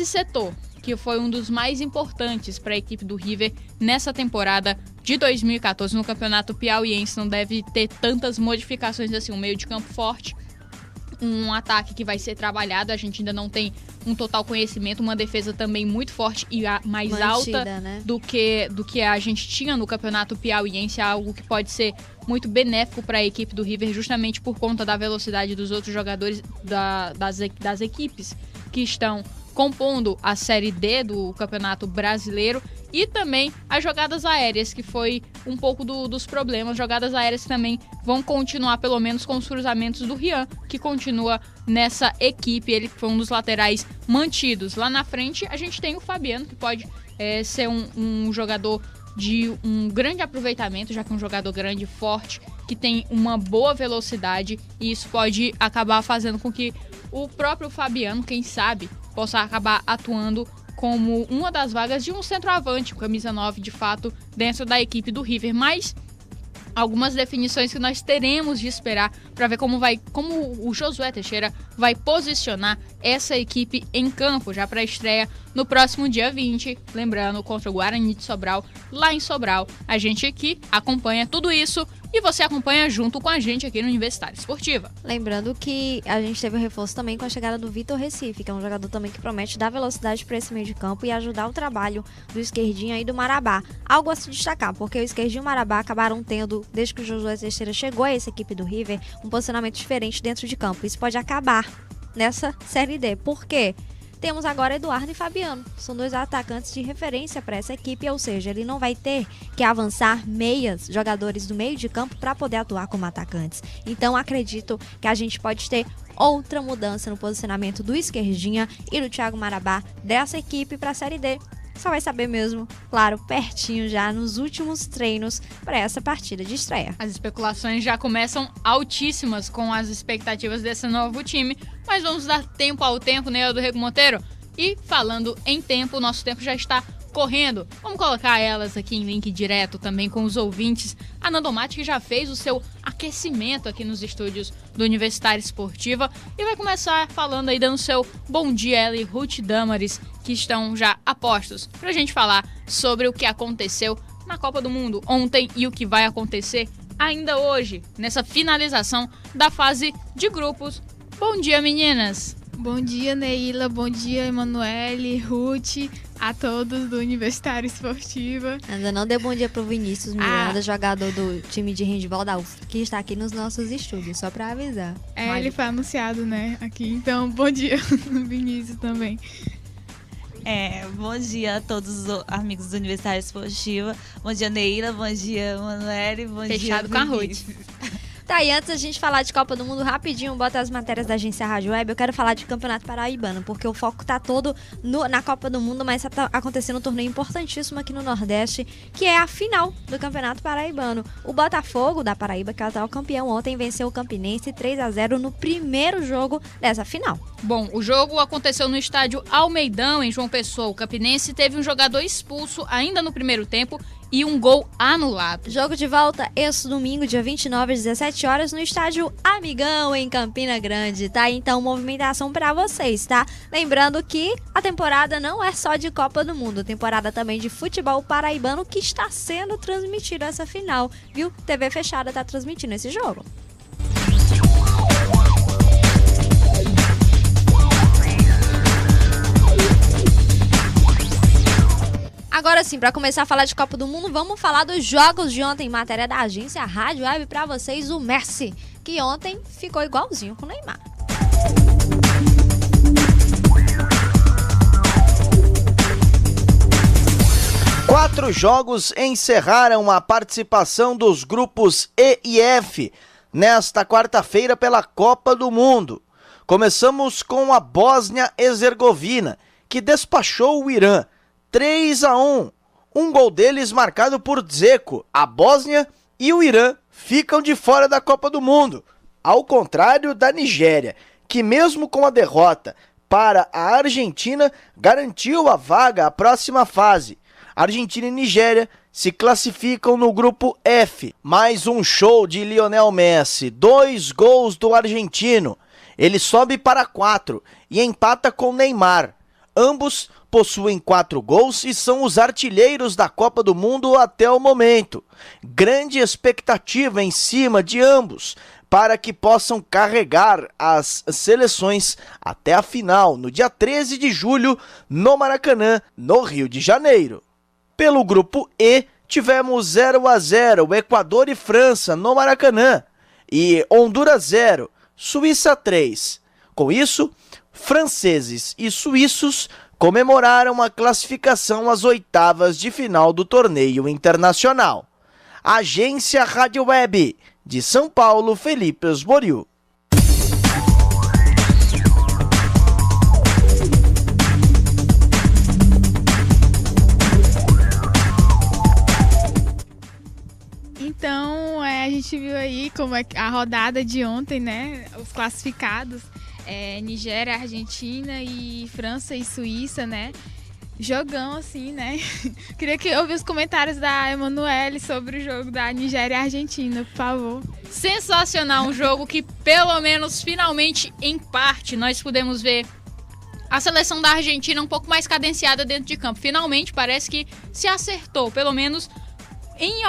setor, que foi um dos mais importantes para a equipe do River nessa temporada de 2014. No Campeonato Piauiense não deve ter tantas modificações assim. Um meio de campo forte, um ataque que vai ser trabalhado, a gente ainda não tem um total conhecimento, uma defesa também muito forte e mais mantida, alta, né, do que a gente tinha no Campeonato Piauiense, algo que pode ser muito benéfico para a equipe do River, justamente por conta da velocidade dos outros jogadores das equipes que estão compondo a Série D do Campeonato Brasileiro, e também as jogadas aéreas, que foi um pouco dos problemas. Jogadas aéreas também vão continuar, pelo menos com os cruzamentos do Rian, que continua nessa equipe. Ele foi um dos laterais mantidos. Lá na frente a gente tem o Fabiano, que pode ser um jogador de um grande aproveitamento, já que é um jogador grande, forte, que tem uma boa velocidade, e isso pode acabar fazendo com que o próprio Fabiano, quem sabe, possa acabar atuando como uma das vagas de um centroavante, camisa 9 de fato, dentro da equipe do River. Mas algumas definições que nós teremos de esperar para ver como o Josué Teixeira vai posicionar essa equipe em campo, já para a estreia no próximo dia 20, lembrando, contra o Guarani de Sobral, lá em Sobral. A gente aqui acompanha tudo isso e você acompanha junto com a gente aqui no Universitário Esportiva. Lembrando que a gente teve um reforço também com a chegada do Vitor Recife, que é um jogador também que promete dar velocidade para esse meio de campo e ajudar o trabalho do Esquerdinha e do Marabá. Algo a se destacar, porque o Esquerdinha e o Marabá acabaram tendo, desde que o Josué Teixeira chegou a essa equipe do River, um posicionamento diferente dentro de campo. Isso pode acabar nessa Série D. Por quê? Temos agora Eduardo e Fabiano. São 2 atacantes de referência para essa equipe, ou seja, ele não vai ter que avançar meias, jogadores do meio de campo, para poder atuar como atacantes. Então acredito que a gente pode ter outra mudança no posicionamento do Esquerdinha e do Thiago Marabá dessa equipe para a Série D. Só vai saber mesmo, claro, pertinho já nos últimos treinos para essa partida de estreia. As especulações já começam altíssimas com as expectativas desse novo time, mas vamos dar tempo ao tempo, né, do Rego Monteiro? E falando em tempo, nosso tempo já está correndo. Vamos colocar elas aqui em link direto também com os ouvintes. A Nandomate, que já fez o seu aquecimento aqui nos estúdios do Universitária Esportiva e vai começar falando aí, dando seu bom dia, ela e Ruth Damaris, que estão já a postos pra gente falar sobre o que aconteceu na Copa do Mundo ontem e o que vai acontecer ainda hoje, nessa finalização da fase de grupos. Bom dia, meninas! Bom dia, Neila. Bom dia, Emanuele, Ruth, a todos do Universitária Esportiva. Ainda não deu bom dia pro Vinícius Miranda, jogador do time de handball da UF, que está aqui nos nossos estúdios, só pra avisar. Ele foi anunciado, né, aqui. Então, bom dia, Vinícius também. Bom dia a todos os amigos do Universitária Esportiva. Bom dia, Neila. Bom dia, Emanuele. Bom dia, fechado com a Ruth. Tá, e antes da gente falar de Copa do Mundo, rapidinho, bota as matérias da agência Rádio Web, eu quero falar de Campeonato Paraibano, porque o foco tá todo na Copa do Mundo, mas tá acontecendo um torneio importantíssimo aqui no Nordeste, que é a final do Campeonato Paraibano. O Botafogo da Paraíba, que é o atual campeão, ontem venceu o Campinense 3-0 no primeiro jogo dessa final. Bom, o jogo aconteceu no estádio Almeidão, em João Pessoa. O Campinense teve um jogador expulso ainda no primeiro tempo e um gol anulado. Jogo de volta esse domingo, dia 29 às 17 horas, no estádio Amigão, em Campina Grande, tá? Então, movimentação pra vocês, tá? Lembrando que a temporada não é só de Copa do Mundo, temporada também de futebol paraibano, que está sendo transmitido essa final, viu? TV fechada tá transmitindo esse jogo. Agora sim, para começar a falar de Copa do Mundo, vamos falar dos jogos de ontem. Matéria da agência Rádio Web para vocês, o Messi, que ontem ficou igualzinho com o Neymar. Quatro jogos encerraram a participação dos grupos E e F nesta quarta-feira pela Copa do Mundo. Começamos com a Bósnia-Herzegovina, que despachou o Irã 3-1, um gol deles marcado por Dzeko. A Bósnia e o Irã ficam de fora da Copa do Mundo, ao contrário da Nigéria, que mesmo com a derrota para a Argentina, garantiu a vaga à próxima fase. Argentina e Nigéria se classificam no grupo F. Mais um show de Lionel Messi, 2 gols do argentino. Ele sobe para 4 e empata com Neymar. Ambos possuem 4 gols e são os artilheiros da Copa do Mundo até o momento. Grande expectativa em cima de ambos para que possam carregar as seleções até a final, no dia 13 de julho, no Maracanã, no Rio de Janeiro. Pelo grupo E, tivemos 0-0, Equador e França no Maracanã, e Honduras 0, Suíça 3. Com isso, franceses e suíços comemoraram a classificação às oitavas de final do torneio internacional. Agência Rádio Web, de São Paulo, Felipe Osborio. Então, a gente viu aí como é a rodada de ontem, né? Os classificados, Nigéria, Argentina e França e Suíça, né? Jogão, assim, né? Queria que eu ouvisse os comentários da Emanuele sobre o jogo da Nigéria e Argentina, por favor. Sensacional, um jogo que pelo menos finalmente, em parte, nós pudemos ver a seleção da Argentina um pouco mais cadenciada dentro de campo. Finalmente parece que se acertou, pelo menos em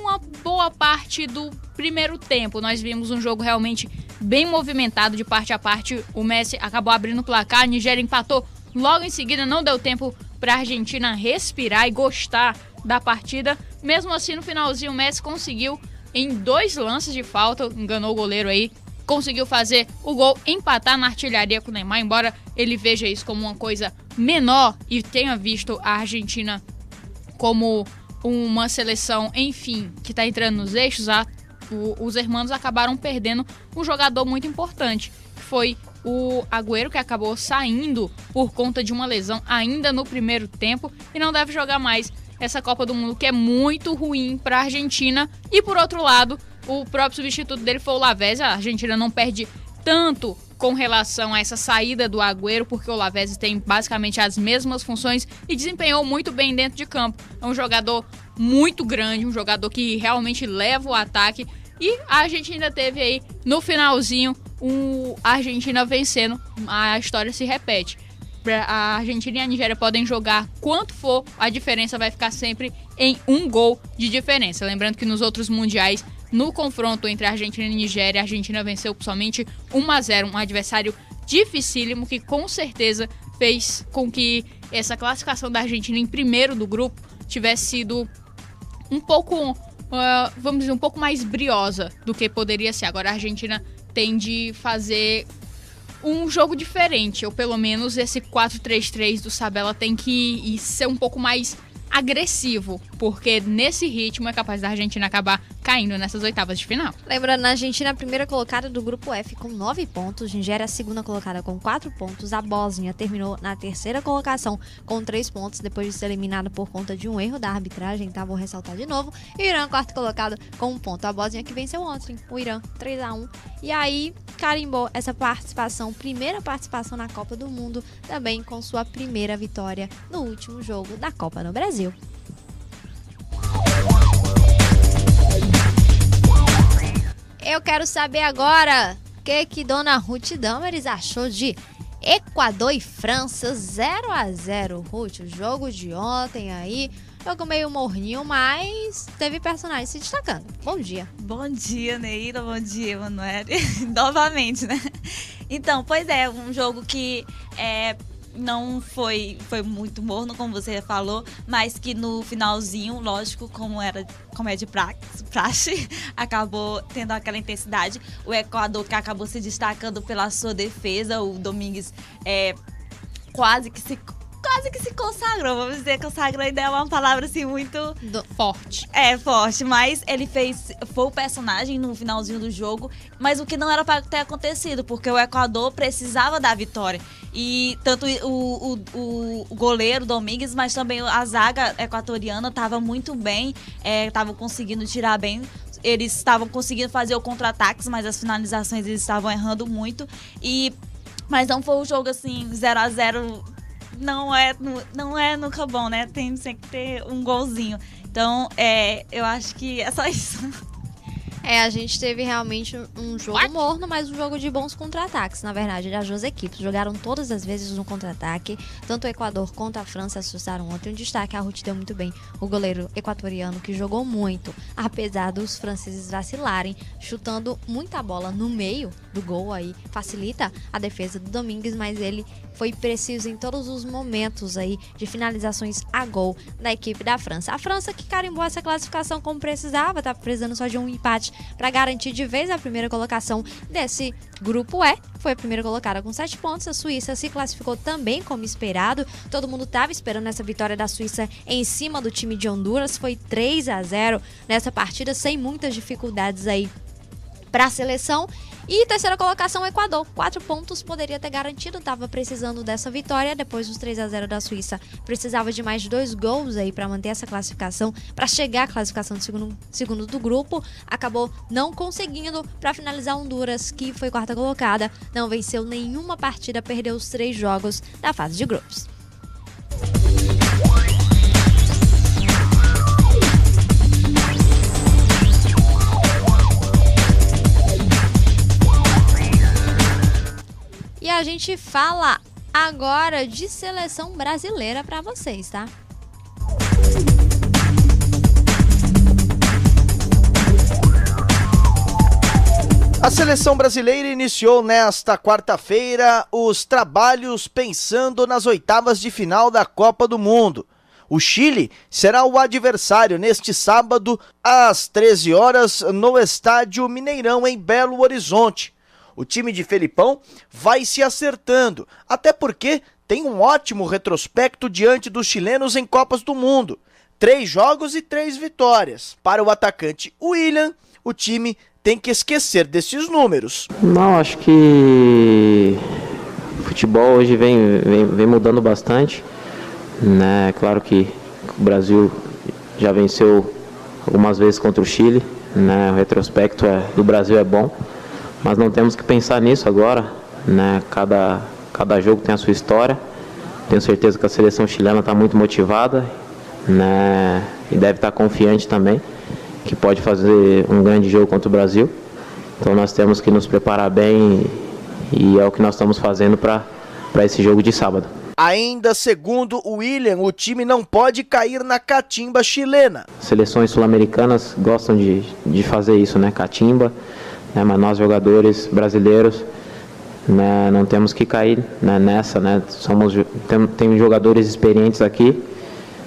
uma boa parte do primeiro tempo. Nós vimos um jogo realmente bem movimentado de parte a parte. O Messi acabou abrindo o placar, a Nigéria empatou logo em seguida, não deu tempo para a Argentina respirar e gostar da partida. Mesmo assim, no finalzinho, o Messi conseguiu, em 2 lances de falta, enganou o goleiro aí, conseguiu fazer o gol, empatar na artilharia com o Neymar, embora ele veja isso como uma coisa menor e tenha visto a Argentina como uma seleção, enfim, que está entrando nos eixos. Os hermanos acabaram perdendo um jogador muito importante, que foi o Agüero, que acabou saindo por conta de uma lesão ainda no primeiro tempo e não deve jogar mais essa Copa do Mundo, que é muito ruim para a Argentina. E por outro lado, o próprio substituto dele foi o Lavezzi. A Argentina não perde tanto com relação a essa saída do Agüero, porque o Lavezzi tem basicamente as mesmas funções e desempenhou muito bem dentro de campo. É um jogador muito grande, um jogador que realmente leva o ataque. E a Argentina teve aí, no finalzinho, a Argentina vencendo. A história se repete. A Argentina e a Nigéria podem jogar quanto for, a diferença vai ficar sempre em um gol de diferença. Lembrando que nos outros mundiais, no confronto entre a Argentina e a Nigéria, a Argentina venceu somente 1-0, um adversário dificílimo que com certeza fez com que essa classificação da Argentina em primeiro do grupo tivesse sido um pouco, vamos dizer, um pouco mais briosa do que poderia ser. Agora a Argentina tem de fazer um jogo diferente, ou pelo menos esse 4-3-3 do Sabella tem que ser um pouco mais agressivo, porque nesse ritmo é capaz da Argentina acabar caindo nessas oitavas de final. Lembrando, a Argentina é a primeira colocada do grupo F com 9 pontos, Nigéria a segunda colocada com 4 pontos, a Bósnia terminou na terceira colocação com 3 pontos, depois de ser eliminada por conta de um erro da arbitragem, tá? Vou ressaltar de novo, e o Irã quarto colocado com 1 ponto, a Bósnia que venceu ontem, o Irã 3-1, e aí carimbou essa participação, primeira participação na Copa do Mundo, também com sua primeira vitória no último jogo da Copa no Brasil. Eu quero saber agora o que Dona Ruth Damares achou de Equador e França 0-0. Ruth, o jogo de ontem aí, jogo meio morninho, mas teve personagens se destacando. Bom dia. Bom dia, Neira. Bom dia, Emanuele. Novamente, né? Então, pois é, um jogo que não foi muito morno, como você falou, mas que no finalzinho, lógico, como é de praxe, acabou tendo aquela intensidade. O Equador que acabou se destacando pela sua defesa, o Domingues quase que se consagrou, vamos dizer, consagrou ainda é uma palavra assim muito forte. Forte, mas ele foi o personagem no finalzinho do jogo, mas o que não era para ter acontecido, porque o Equador precisava da vitória. E tanto o goleiro Domingues, mas também a zaga equatoriana estava muito bem, estavam conseguindo tirar bem. Eles estavam conseguindo fazer o contra-ataques, mas as finalizações eles estavam errando muito. Mas não foi um jogo assim, 0-0. Não é nunca bom, né? Tem que ter um golzinho. Então, eu acho que é só isso. A gente teve realmente um jogo morno, mas um jogo de bons contra-ataques, na verdade. As duas equipes jogaram todas as vezes no contra-ataque. Tanto o Equador quanto a França assustaram ontem. Um destaque, a Ruth deu muito bem. O goleiro equatoriano que jogou muito, apesar dos franceses vacilarem, chutando muita bola no meio do gol aí. Facilita a defesa do Domingues, mas ele foi preciso em todos os momentos aí de finalizações a gol da equipe da França. A França que carimbou essa classificação como precisava, tá precisando só de um empate para garantir de vez a primeira colocação desse grupo E. Foi a primeira colocada com 7 pontos. A Suíça se classificou também como esperado. Todo mundo estava esperando essa vitória da Suíça em cima do time de Honduras. Foi 3-0 nessa partida, sem muitas dificuldades aí para a seleção. E terceira colocação, Equador. 4 pontos poderia ter garantido, estava precisando dessa vitória. Depois dos 3-0 da Suíça, precisava de mais 2 gols aí para manter essa classificação, para chegar à classificação do segundo do grupo. Acabou não conseguindo. Para finalizar, Honduras, que foi quarta colocada, não venceu nenhuma partida, perdeu os 3 jogos da fase de grupos. E a gente fala agora de seleção brasileira para vocês, tá? A seleção brasileira iniciou nesta quarta-feira os trabalhos pensando nas oitavas de final da Copa do Mundo. O Chile será o adversário neste sábado às 13 horas no Estádio Mineirão em Belo Horizonte. O time de Felipão vai se acertando, até porque tem um ótimo retrospecto diante dos chilenos em Copas do Mundo. 3 jogos e 3 vitórias. Para o atacante William, o time tem que esquecer desses números. Não, acho que o futebol hoje vem mudando bastante, né? Claro que o Brasil já venceu algumas vezes contra o Chile, né? O retrospecto do Brasil é bom. Mas não temos que pensar nisso agora. né? Cada jogo tem a sua história. Tenho certeza que a seleção chilena está muito motivada, né? E deve estar confiante também que pode fazer um grande jogo contra o Brasil. Então nós temos que nos preparar bem e é o que nós estamos fazendo para esse jogo de sábado. Ainda segundo o William, o time não pode cair na catimba chilena. Seleções sul-americanas gostam de fazer isso, né? Catimba, né? Mas nós jogadores brasileiros, né, não temos que cair, né, nessa, né? Tem jogadores experientes aqui,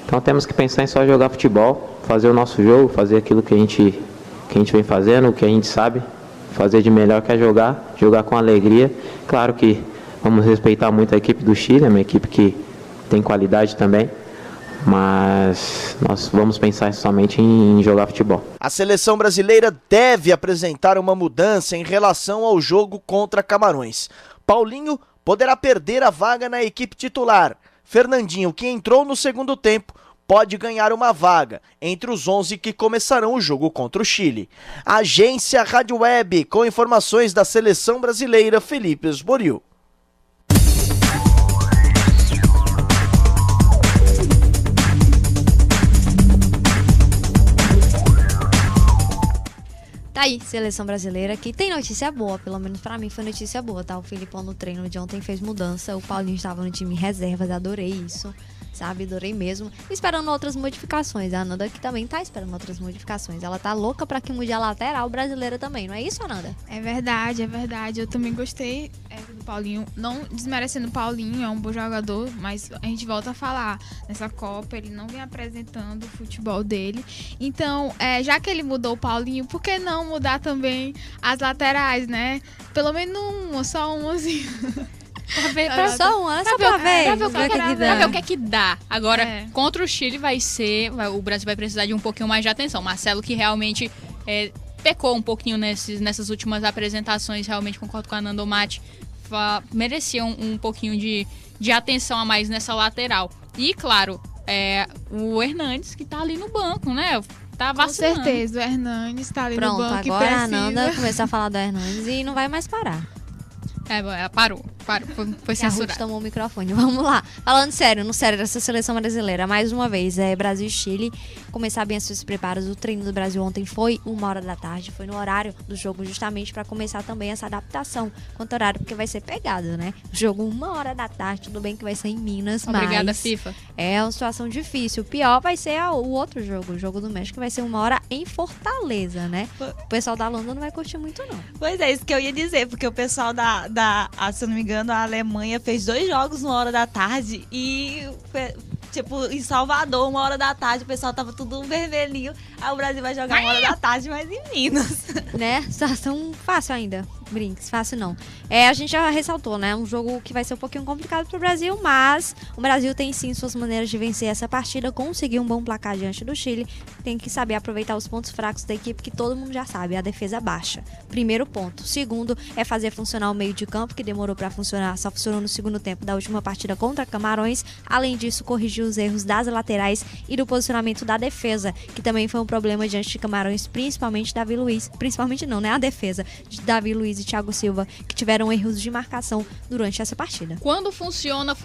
então temos que pensar em só jogar futebol, fazer o nosso jogo, fazer aquilo que a gente vem fazendo, o que a gente sabe fazer de melhor, que é jogar com alegria. Claro que vamos respeitar muito a equipe do Chile, é uma equipe que tem qualidade também, mas nós vamos pensar somente em jogar futebol. A seleção brasileira deve apresentar uma mudança em relação ao jogo contra Camarões. Paulinho poderá perder a vaga na equipe titular. Fernandinho, que entrou no segundo tempo, pode ganhar uma vaga entre os 11 que começarão o jogo contra o Chile. Agência Rádio Web, com informações da seleção brasileira, Felipe Esboril. Tá aí, seleção brasileira, que tem notícia boa, pelo menos pra mim foi notícia boa, tá? O Filipão no treino de ontem fez mudança, o Paulinho estava no time reservas, adorei isso, sabe? Adorei mesmo. Esperando outras modificações, a Ananda que também tá esperando outras modificações. Ela tá louca pra que mude a lateral brasileira também, não é isso, Ananda? É verdade, eu também gostei do Paulinho, não desmerecendo o Paulinho, é um bom jogador, mas a gente volta a falar, nessa Copa ele não vem apresentando o futebol dele, então, já que ele mudou o Paulinho, por que não mudar também as laterais, né? Pelo menos só um assim. Só pra ver o que é que dá. Agora, contra o Chile o Brasil vai precisar de um pouquinho mais de atenção. Marcelo, que realmente pecou um pouquinho nessas últimas apresentações, realmente concordo com a Nando Matti, merecia um pouquinho de atenção a mais nessa lateral. E, claro, o Hernandes, que tá ali no banco, né? Tá vacilando. Com certeza, o Hernandes tá ali no banco. Pronto, agora a Nanda começou a falar do Hernandes e não vai mais parar. Parou. Foi censurado. A Ruth tomou o microfone. Vamos lá. Falando sério dessa seleção brasileira, mais uma vez, Brasil e Chile, começar bem esses preparos. O treino do Brasil ontem foi 1h da tarde, foi no horário do jogo, justamente para começar também essa adaptação quanto ao horário, porque vai ser pegado, né? O jogo 1h da tarde, tudo bem que vai ser em Minas, Obrigada, mas FIFA. É uma situação difícil. O pior vai ser o outro jogo, o jogo do México, que vai ser 1h em Fortaleza, né? O pessoal da Holanda não vai curtir muito, não. Pois é, isso que eu ia dizer, porque o pessoal se eu não me engano, a Alemanha fez 2 jogos 1h da tarde e, tipo, em Salvador, 1h da tarde, o pessoal tava tudo vermelhinho. Aí o Brasil vai jogar 1h da tarde, mas em Minas. Né? Situação fácil ainda. Brinks, fácil não. A gente já ressaltou, né? Um jogo que vai ser um pouquinho complicado pro Brasil, mas o Brasil tem sim suas maneiras de vencer essa partida, conseguir um bom placar diante do Chile. Tem que saber aproveitar os pontos fracos da equipe, que todo mundo já sabe, a defesa baixa. Primeiro ponto. Segundo, é fazer funcionar o meio de campo, que demorou pra funcionar, só funcionou no segundo tempo da última partida contra Camarões. Além disso, corrigir os erros das laterais e do posicionamento da defesa, que também foi um problema diante de Camarões, principalmente Davi Luiz. Principalmente não, né? A defesa de Davi Luiz e Thiago Silva, que tiveram erros de marcação durante essa partida. Quando funciona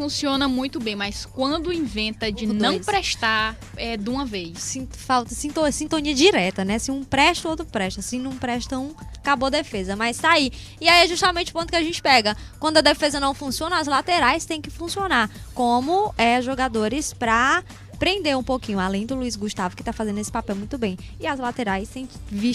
muito bem, mas quando inventa de não prestar, de uma vez. Falta sintonia direta, né? Se um presta, o outro presta. Se não presta um, acabou a defesa. Mas tá aí. E aí é justamente o ponto que a gente pega. Quando a defesa não funciona, as laterais têm que funcionar como jogadores pra prender um pouquinho, além do Luiz Gustavo, que tá fazendo esse papel muito bem. E as laterais,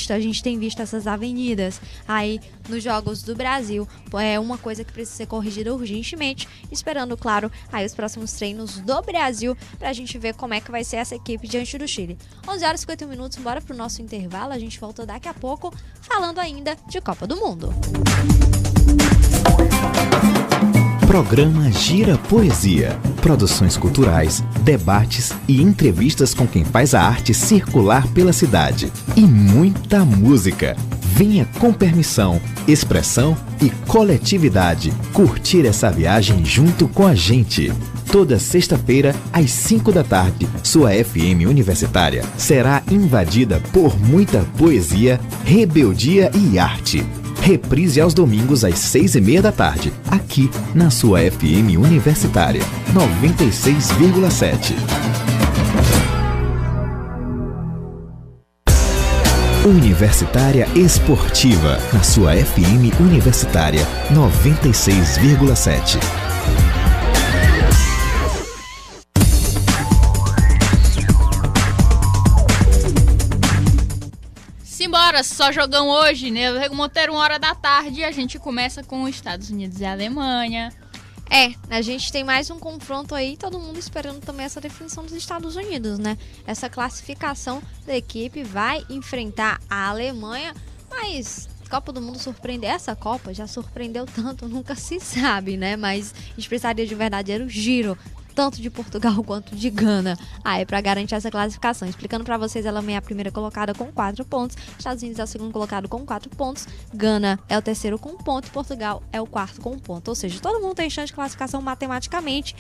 a gente tem visto essas avenidas aí nos jogos do Brasil. É uma coisa que precisa ser corrigida urgentemente, esperando, claro, aí os próximos treinos do Brasil, pra gente ver como é que vai ser essa equipe diante do Chile. 11h51, bora pro nosso intervalo, a gente volta daqui a pouco, falando ainda de Copa do Mundo. Programa Gira Poesia. Produções culturais, debates e entrevistas com quem faz a arte circular pela cidade. E muita música. Venha com permissão, expressão e coletividade curtir essa viagem junto com a gente. Toda sexta-feira, às 5 da tarde, sua FM universitária será invadida por muita poesia, rebeldia e arte. Reprise aos domingos às 6h30 da tarde, aqui na sua FM Universitária 96,7. Universitária Esportiva, na sua FM Universitária 96,7. Simbora, só jogão hoje, né? Rego Monteiro, 1h da tarde, e a gente começa com os Estados Unidos e a Alemanha. A gente tem mais um confronto aí, todo mundo esperando também essa definição dos Estados Unidos, né? Essa classificação da equipe vai enfrentar a Alemanha, mas Copa do Mundo surpreender, essa Copa já surpreendeu tanto, nunca se sabe, né? Mas a gente precisaria de um verdadeiro giro, tanto de Portugal quanto de Gana, para garantir essa classificação. Explicando para vocês, a Alemanha é a primeira colocada com 4 pontos, Estados Unidos é o segundo colocado com 4 pontos, Gana é o terceiro com 1 ponto e Portugal é o quarto com 1 ponto. Ou seja, todo mundo tem chance de classificação matematicamente,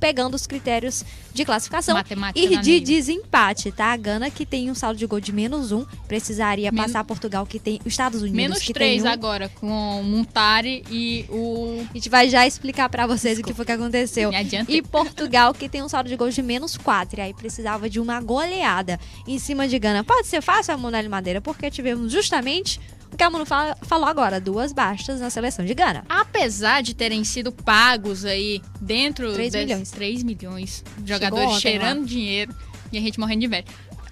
pegando os critérios de classificação e de desempate, tá? A Gana, que tem um saldo de gol de -1, precisaria passar Portugal, que tem os Estados Unidos, que tem -3 agora, com o Montari e o... A gente vai já explicar pra vocês o que foi que aconteceu. E Portugal, que tem um saldo de gols de -4, e aí precisava de uma goleada em cima de Gana. Pode ser fácil, a Monelli Madeira, porque tivemos justamente o que a Manu falou agora, 2 baixas na seleção de Gana. Apesar de terem sido pagos aí dentro 3 milhões, jogadores cheirando dinheiro e a gente morrendo de inveja.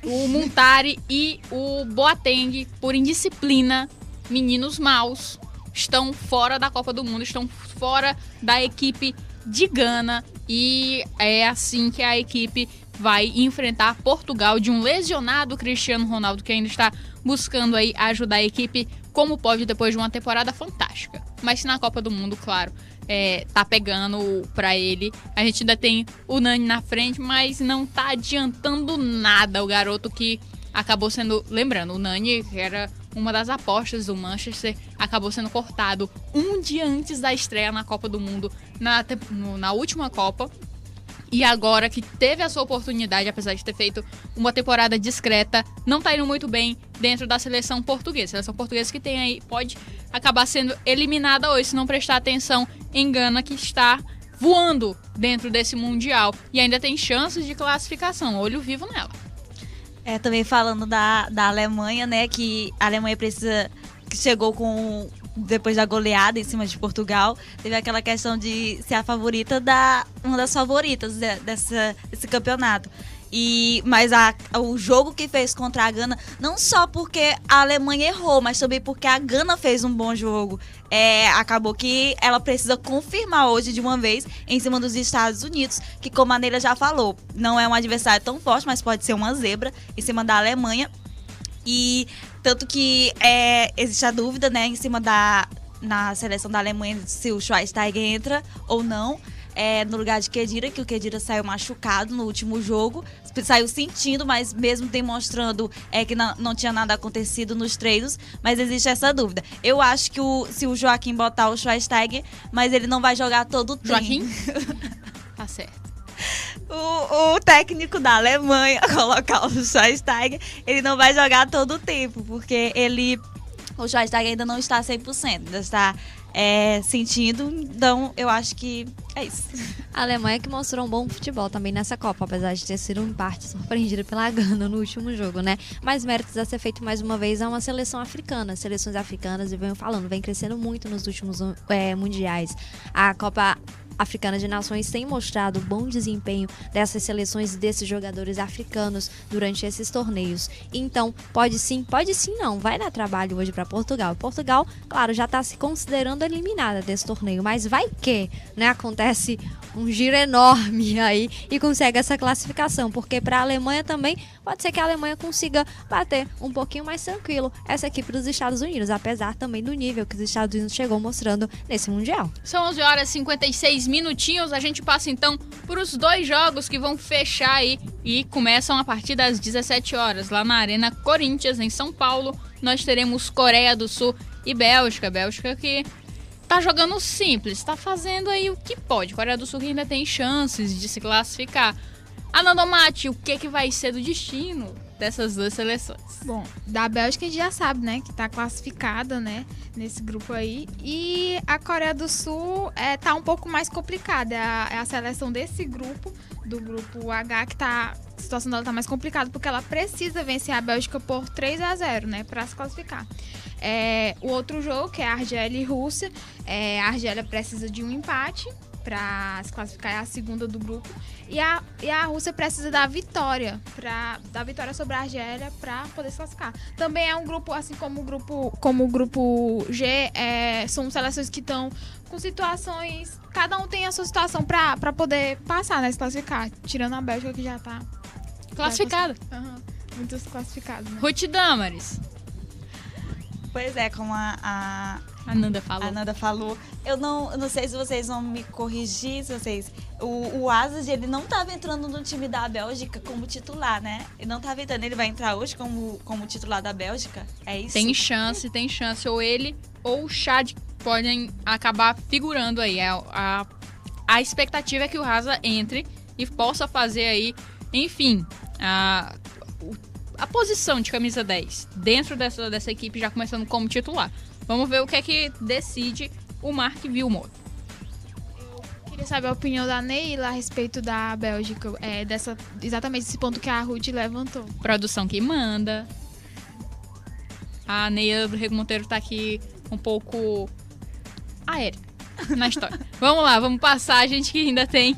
O Montari e o Boateng, por indisciplina, meninos maus, estão fora da Copa do Mundo, estão fora da equipe de Gana, e é assim que a equipe vai enfrentar Portugal, de um lesionado Cristiano Ronaldo, que ainda está buscando aí ajudar a equipe como pode, depois de uma temporada fantástica. Mas se na Copa do Mundo, claro, tá pegando pra ele. A gente ainda tem o Nani na frente, mas não tá adiantando nada. O garoto que acabou sendo... Lembrando, o Nani era uma das apostas do Manchester, acabou sendo cortado um dia antes da estreia na Copa do Mundo, na última Copa. E agora que teve a sua oportunidade, apesar de ter feito uma temporada discreta, não tá indo muito bem dentro da seleção portuguesa. A seleção portuguesa que tem aí pode acabar sendo eliminada hoje, se não prestar atenção em Gana, que está voando dentro desse Mundial. E ainda tem chances de classificação, olho vivo nela. Também falando da Alemanha, né, que a Alemanha que chegou depois da goleada em cima de Portugal, teve aquela questão de ser a favorita uma das favoritas desse campeonato. Mas o jogo que fez contra a Gana, não só porque a Alemanha errou, mas também porque a Gana fez um bom jogo. Acabou que ela precisa confirmar hoje de uma vez em cima dos Estados Unidos, que, como a Neila já falou, não é um adversário tão forte, mas pode ser uma zebra em cima da Alemanha. E tanto que existe a dúvida, né, em cima na seleção da Alemanha, se o Schweinsteiger entra ou não, no lugar de Khedira, que o Khedira saiu machucado no último jogo, saiu sentindo, mas mesmo demonstrando que não tinha nada acontecido nos treinos, mas existe essa dúvida. Eu acho que se o Joaquim botar o Schweinsteiger, mas ele não vai jogar todo o tempo. Joaquim? Tá certo. O técnico da Alemanha colocar o Schweinsteiger, ele não vai jogar todo o tempo, porque o Schweinsteiger ainda não está 100%, ainda está sentindo, então eu acho que é isso. A Alemanha que mostrou um bom futebol também nessa Copa, apesar de ter sido um empate surpreendida pela Gana no último jogo, né? Mais méritos a ser feito mais uma vez a uma seleção africana. Seleções africanas, eu venho falando, vem crescendo muito nos últimos mundiais. A Copa Africana de Nações tem mostrado bom desempenho dessas seleções e desses jogadores africanos durante esses torneios. Então, pode sim não, vai dar trabalho hoje para Portugal. Portugal, claro, já está se considerando eliminada desse torneio, mas vai que, né, acontece um giro enorme aí e consegue essa classificação, porque para a Alemanha também pode ser que a Alemanha consiga bater um pouquinho mais tranquilo essa equipe dos Estados Unidos, apesar também do nível que os Estados Unidos chegou mostrando nesse Mundial. São 11h56 minutinhos, a gente passa então por os 2 jogos que vão fechar aí e começam a partir das 17 horas, lá na Arena Corinthians, em São Paulo. Nós teremos Coreia do Sul e Bélgica que tá jogando simples, tá fazendo aí o que pode. Coreia do Sul ainda tem chances de se classificar. Ananda Mati, o que vai ser do destino dessas duas seleções? Bom, da Bélgica a gente já sabe, né, que tá classificada, né, nesse grupo aí. E a Coreia do Sul tá um pouco mais complicada. É a seleção desse grupo, do grupo H, que a situação dela tá mais complicada, porque ela precisa vencer a Bélgica por 3-0, né, pra se classificar. O outro jogo, que é a Argélia e Rússia, a Argélia precisa de um empate para se classificar, é a segunda do grupo, e a Rússia precisa da vitória sobre a Argélia para poder se classificar. Também é um grupo, assim como o grupo G, são seleções que estão com situações, cada um tem a sua situação para poder passar, né, se classificar, tirando a Bélgica, que já está classificada. Muitos classificados, né? Ruth Damares. Pois é, como a Ananda falou. Eu não sei se vocês vão me corrigir, o Asas, ele não estava entrando no time da Bélgica como titular, né? Ele não estava entrando, ele vai entrar hoje como titular da Bélgica? É isso? Tem chance. Ou ele ou o Chad podem acabar figurando aí. A expectativa é que o Hazard entre e possa fazer aí, enfim, a posição de camisa 10 dentro dessa equipe, já começando como titular. Vamos ver o que é que decide o Mark Wilmots. Eu queria saber a opinião da Neila a respeito da Bélgica, exatamente esse ponto que a Ruth levantou. Produção que manda. A Neila Rego Monteiro tá aqui um pouco aérea na história. Vamos lá, vamos passar. A gente que ainda tem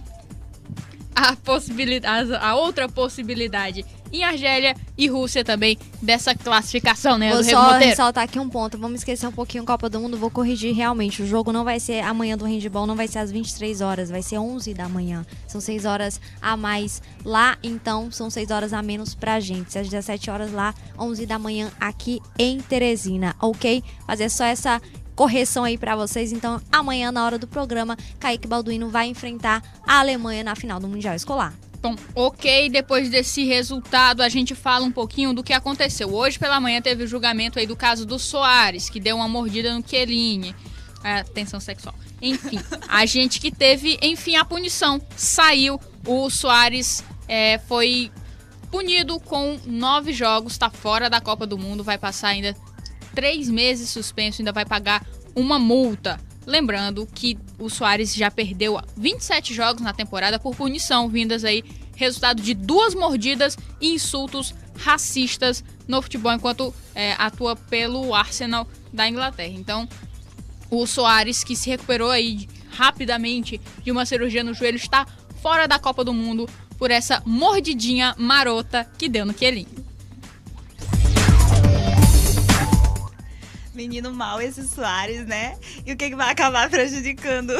a outra possibilidade em Argélia e Rússia também dessa classificação, né? Vou só ressaltar aqui um ponto. Vamos esquecer um pouquinho Copa do Mundo. Vou corrigir realmente. O jogo não vai ser amanhã do handball, não vai ser às 23 horas. Vai ser 11 da manhã. São 6 horas a mais lá, então são 6 horas a menos pra gente. Às 17 horas lá, 11 da manhã aqui em Teresina, ok? Fazer só essa correção aí pra vocês. Então, amanhã, na hora do programa, Kaique Balduino vai enfrentar a Alemanha na final do Mundial Escolar. Bom, ok, depois desse resultado a gente fala um pouquinho do que aconteceu. Hoje pela manhã teve o julgamento aí do caso do Soares, que deu uma mordida no Chiellini. Tensão sexual. Enfim, a gente que teve, enfim, a punição. Saiu, o Soares foi punido com 9 jogos, tá fora da Copa do Mundo, vai passar ainda 3 meses suspenso, ainda vai pagar uma multa. Lembrando que o Soares já perdeu 27 jogos na temporada por punição, vindas aí, resultado de 2 mordidas e insultos racistas no futebol, enquanto atua pelo Arsenal da Inglaterra. Então, o Soares, que se recuperou aí rapidamente de uma cirurgia no joelho, está fora da Copa do Mundo por essa mordidinha marota que deu no Chiellini. Menino mal esse Soares, né? E o que vai acabar prejudicando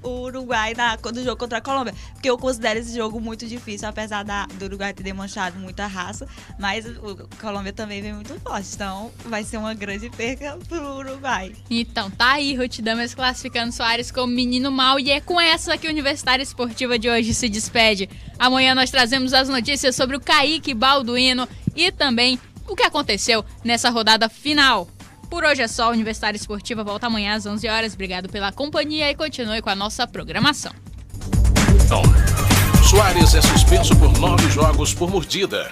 o Uruguai no jogo contra a Colômbia? Porque eu considero esse jogo muito difícil, apesar do Uruguai ter demonstrado muita raça, mas a Colômbia também vem muito forte, então vai ser uma grande perca pro Uruguai. Então tá aí, Ruth Damas classificando Soares como menino mal, e é com essa que a Universitária Esportiva de hoje se despede. Amanhã nós trazemos as notícias sobre o Kaique Balduino e também o que aconteceu nessa rodada final. Por hoje é só, a Universitária Esportiva volta amanhã às 11 horas. Obrigado pela companhia e continue com a nossa programação. Soares é suspenso por 9 jogos por mordida.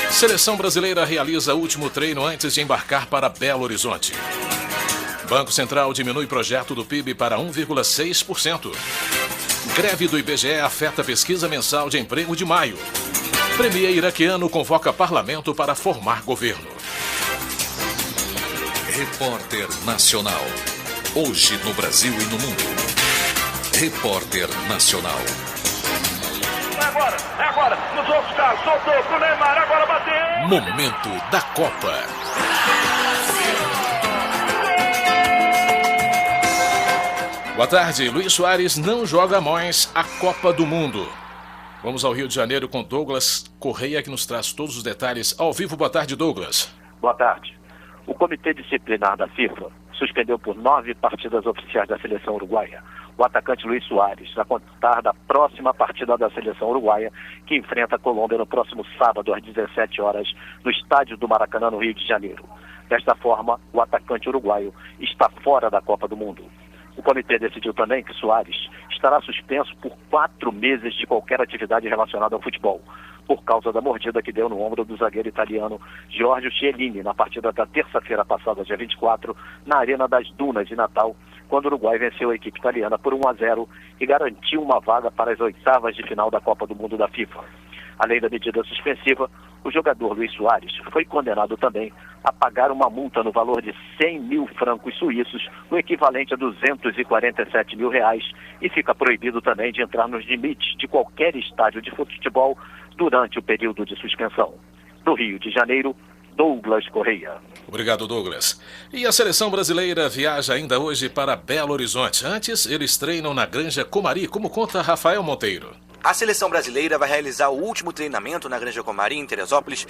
Seleção brasileira realiza último treino antes de embarcar para Belo Horizonte. Banco Central diminui projeto do PIB para 1,6%. Greve do IBGE afeta pesquisa mensal de emprego de maio. Premier iraquiano convoca parlamento para formar governo. Repórter Nacional. Hoje no Brasil e no mundo. Repórter Nacional. É agora, nos outros caras, soltou pro Neymar, agora bateu! Momento da Copa. Boa tarde, Luiz Soares não joga mais a Copa do Mundo. Vamos ao Rio de Janeiro com Douglas Correia, que nos traz todos os detalhes ao vivo. Boa tarde, Douglas. Boa tarde. O Comitê Disciplinar da FIFA suspendeu por 9 partidas oficiais da seleção uruguaia o atacante Luiz Soares, a contar da próxima partida da seleção uruguaia, que enfrenta a Colômbia no próximo sábado às 17 horas no estádio do Maracanã, no Rio de Janeiro. Desta forma, o atacante uruguaio está fora da Copa do Mundo. O comitê decidiu também que Soares estará suspenso por 4 meses de qualquer atividade relacionada ao futebol, por causa da mordida que deu no ombro do zagueiro italiano Giorgio Chiellini na partida da terça-feira passada, dia 24, na Arena das Dunas de Natal, quando o Uruguai venceu a equipe italiana por 1-0 e garantiu uma vaga para as oitavas de final da Copa do Mundo da FIFA. Além da medida suspensiva, o jogador Luis Soares foi condenado também a pagar uma multa no valor de 100 mil francos suíços, o equivalente a 247 mil reais, e fica proibido também de entrar nos limites de qualquer estádio de futebol durante o período de suspensão. Do Rio de Janeiro, Douglas Correia. Obrigado, Douglas. E a seleção brasileira viaja ainda hoje para Belo Horizonte. Antes, eles treinam na Granja Comari, como conta Rafael Monteiro. A seleção brasileira vai realizar o último treinamento na Granja Comari, em Teresópolis,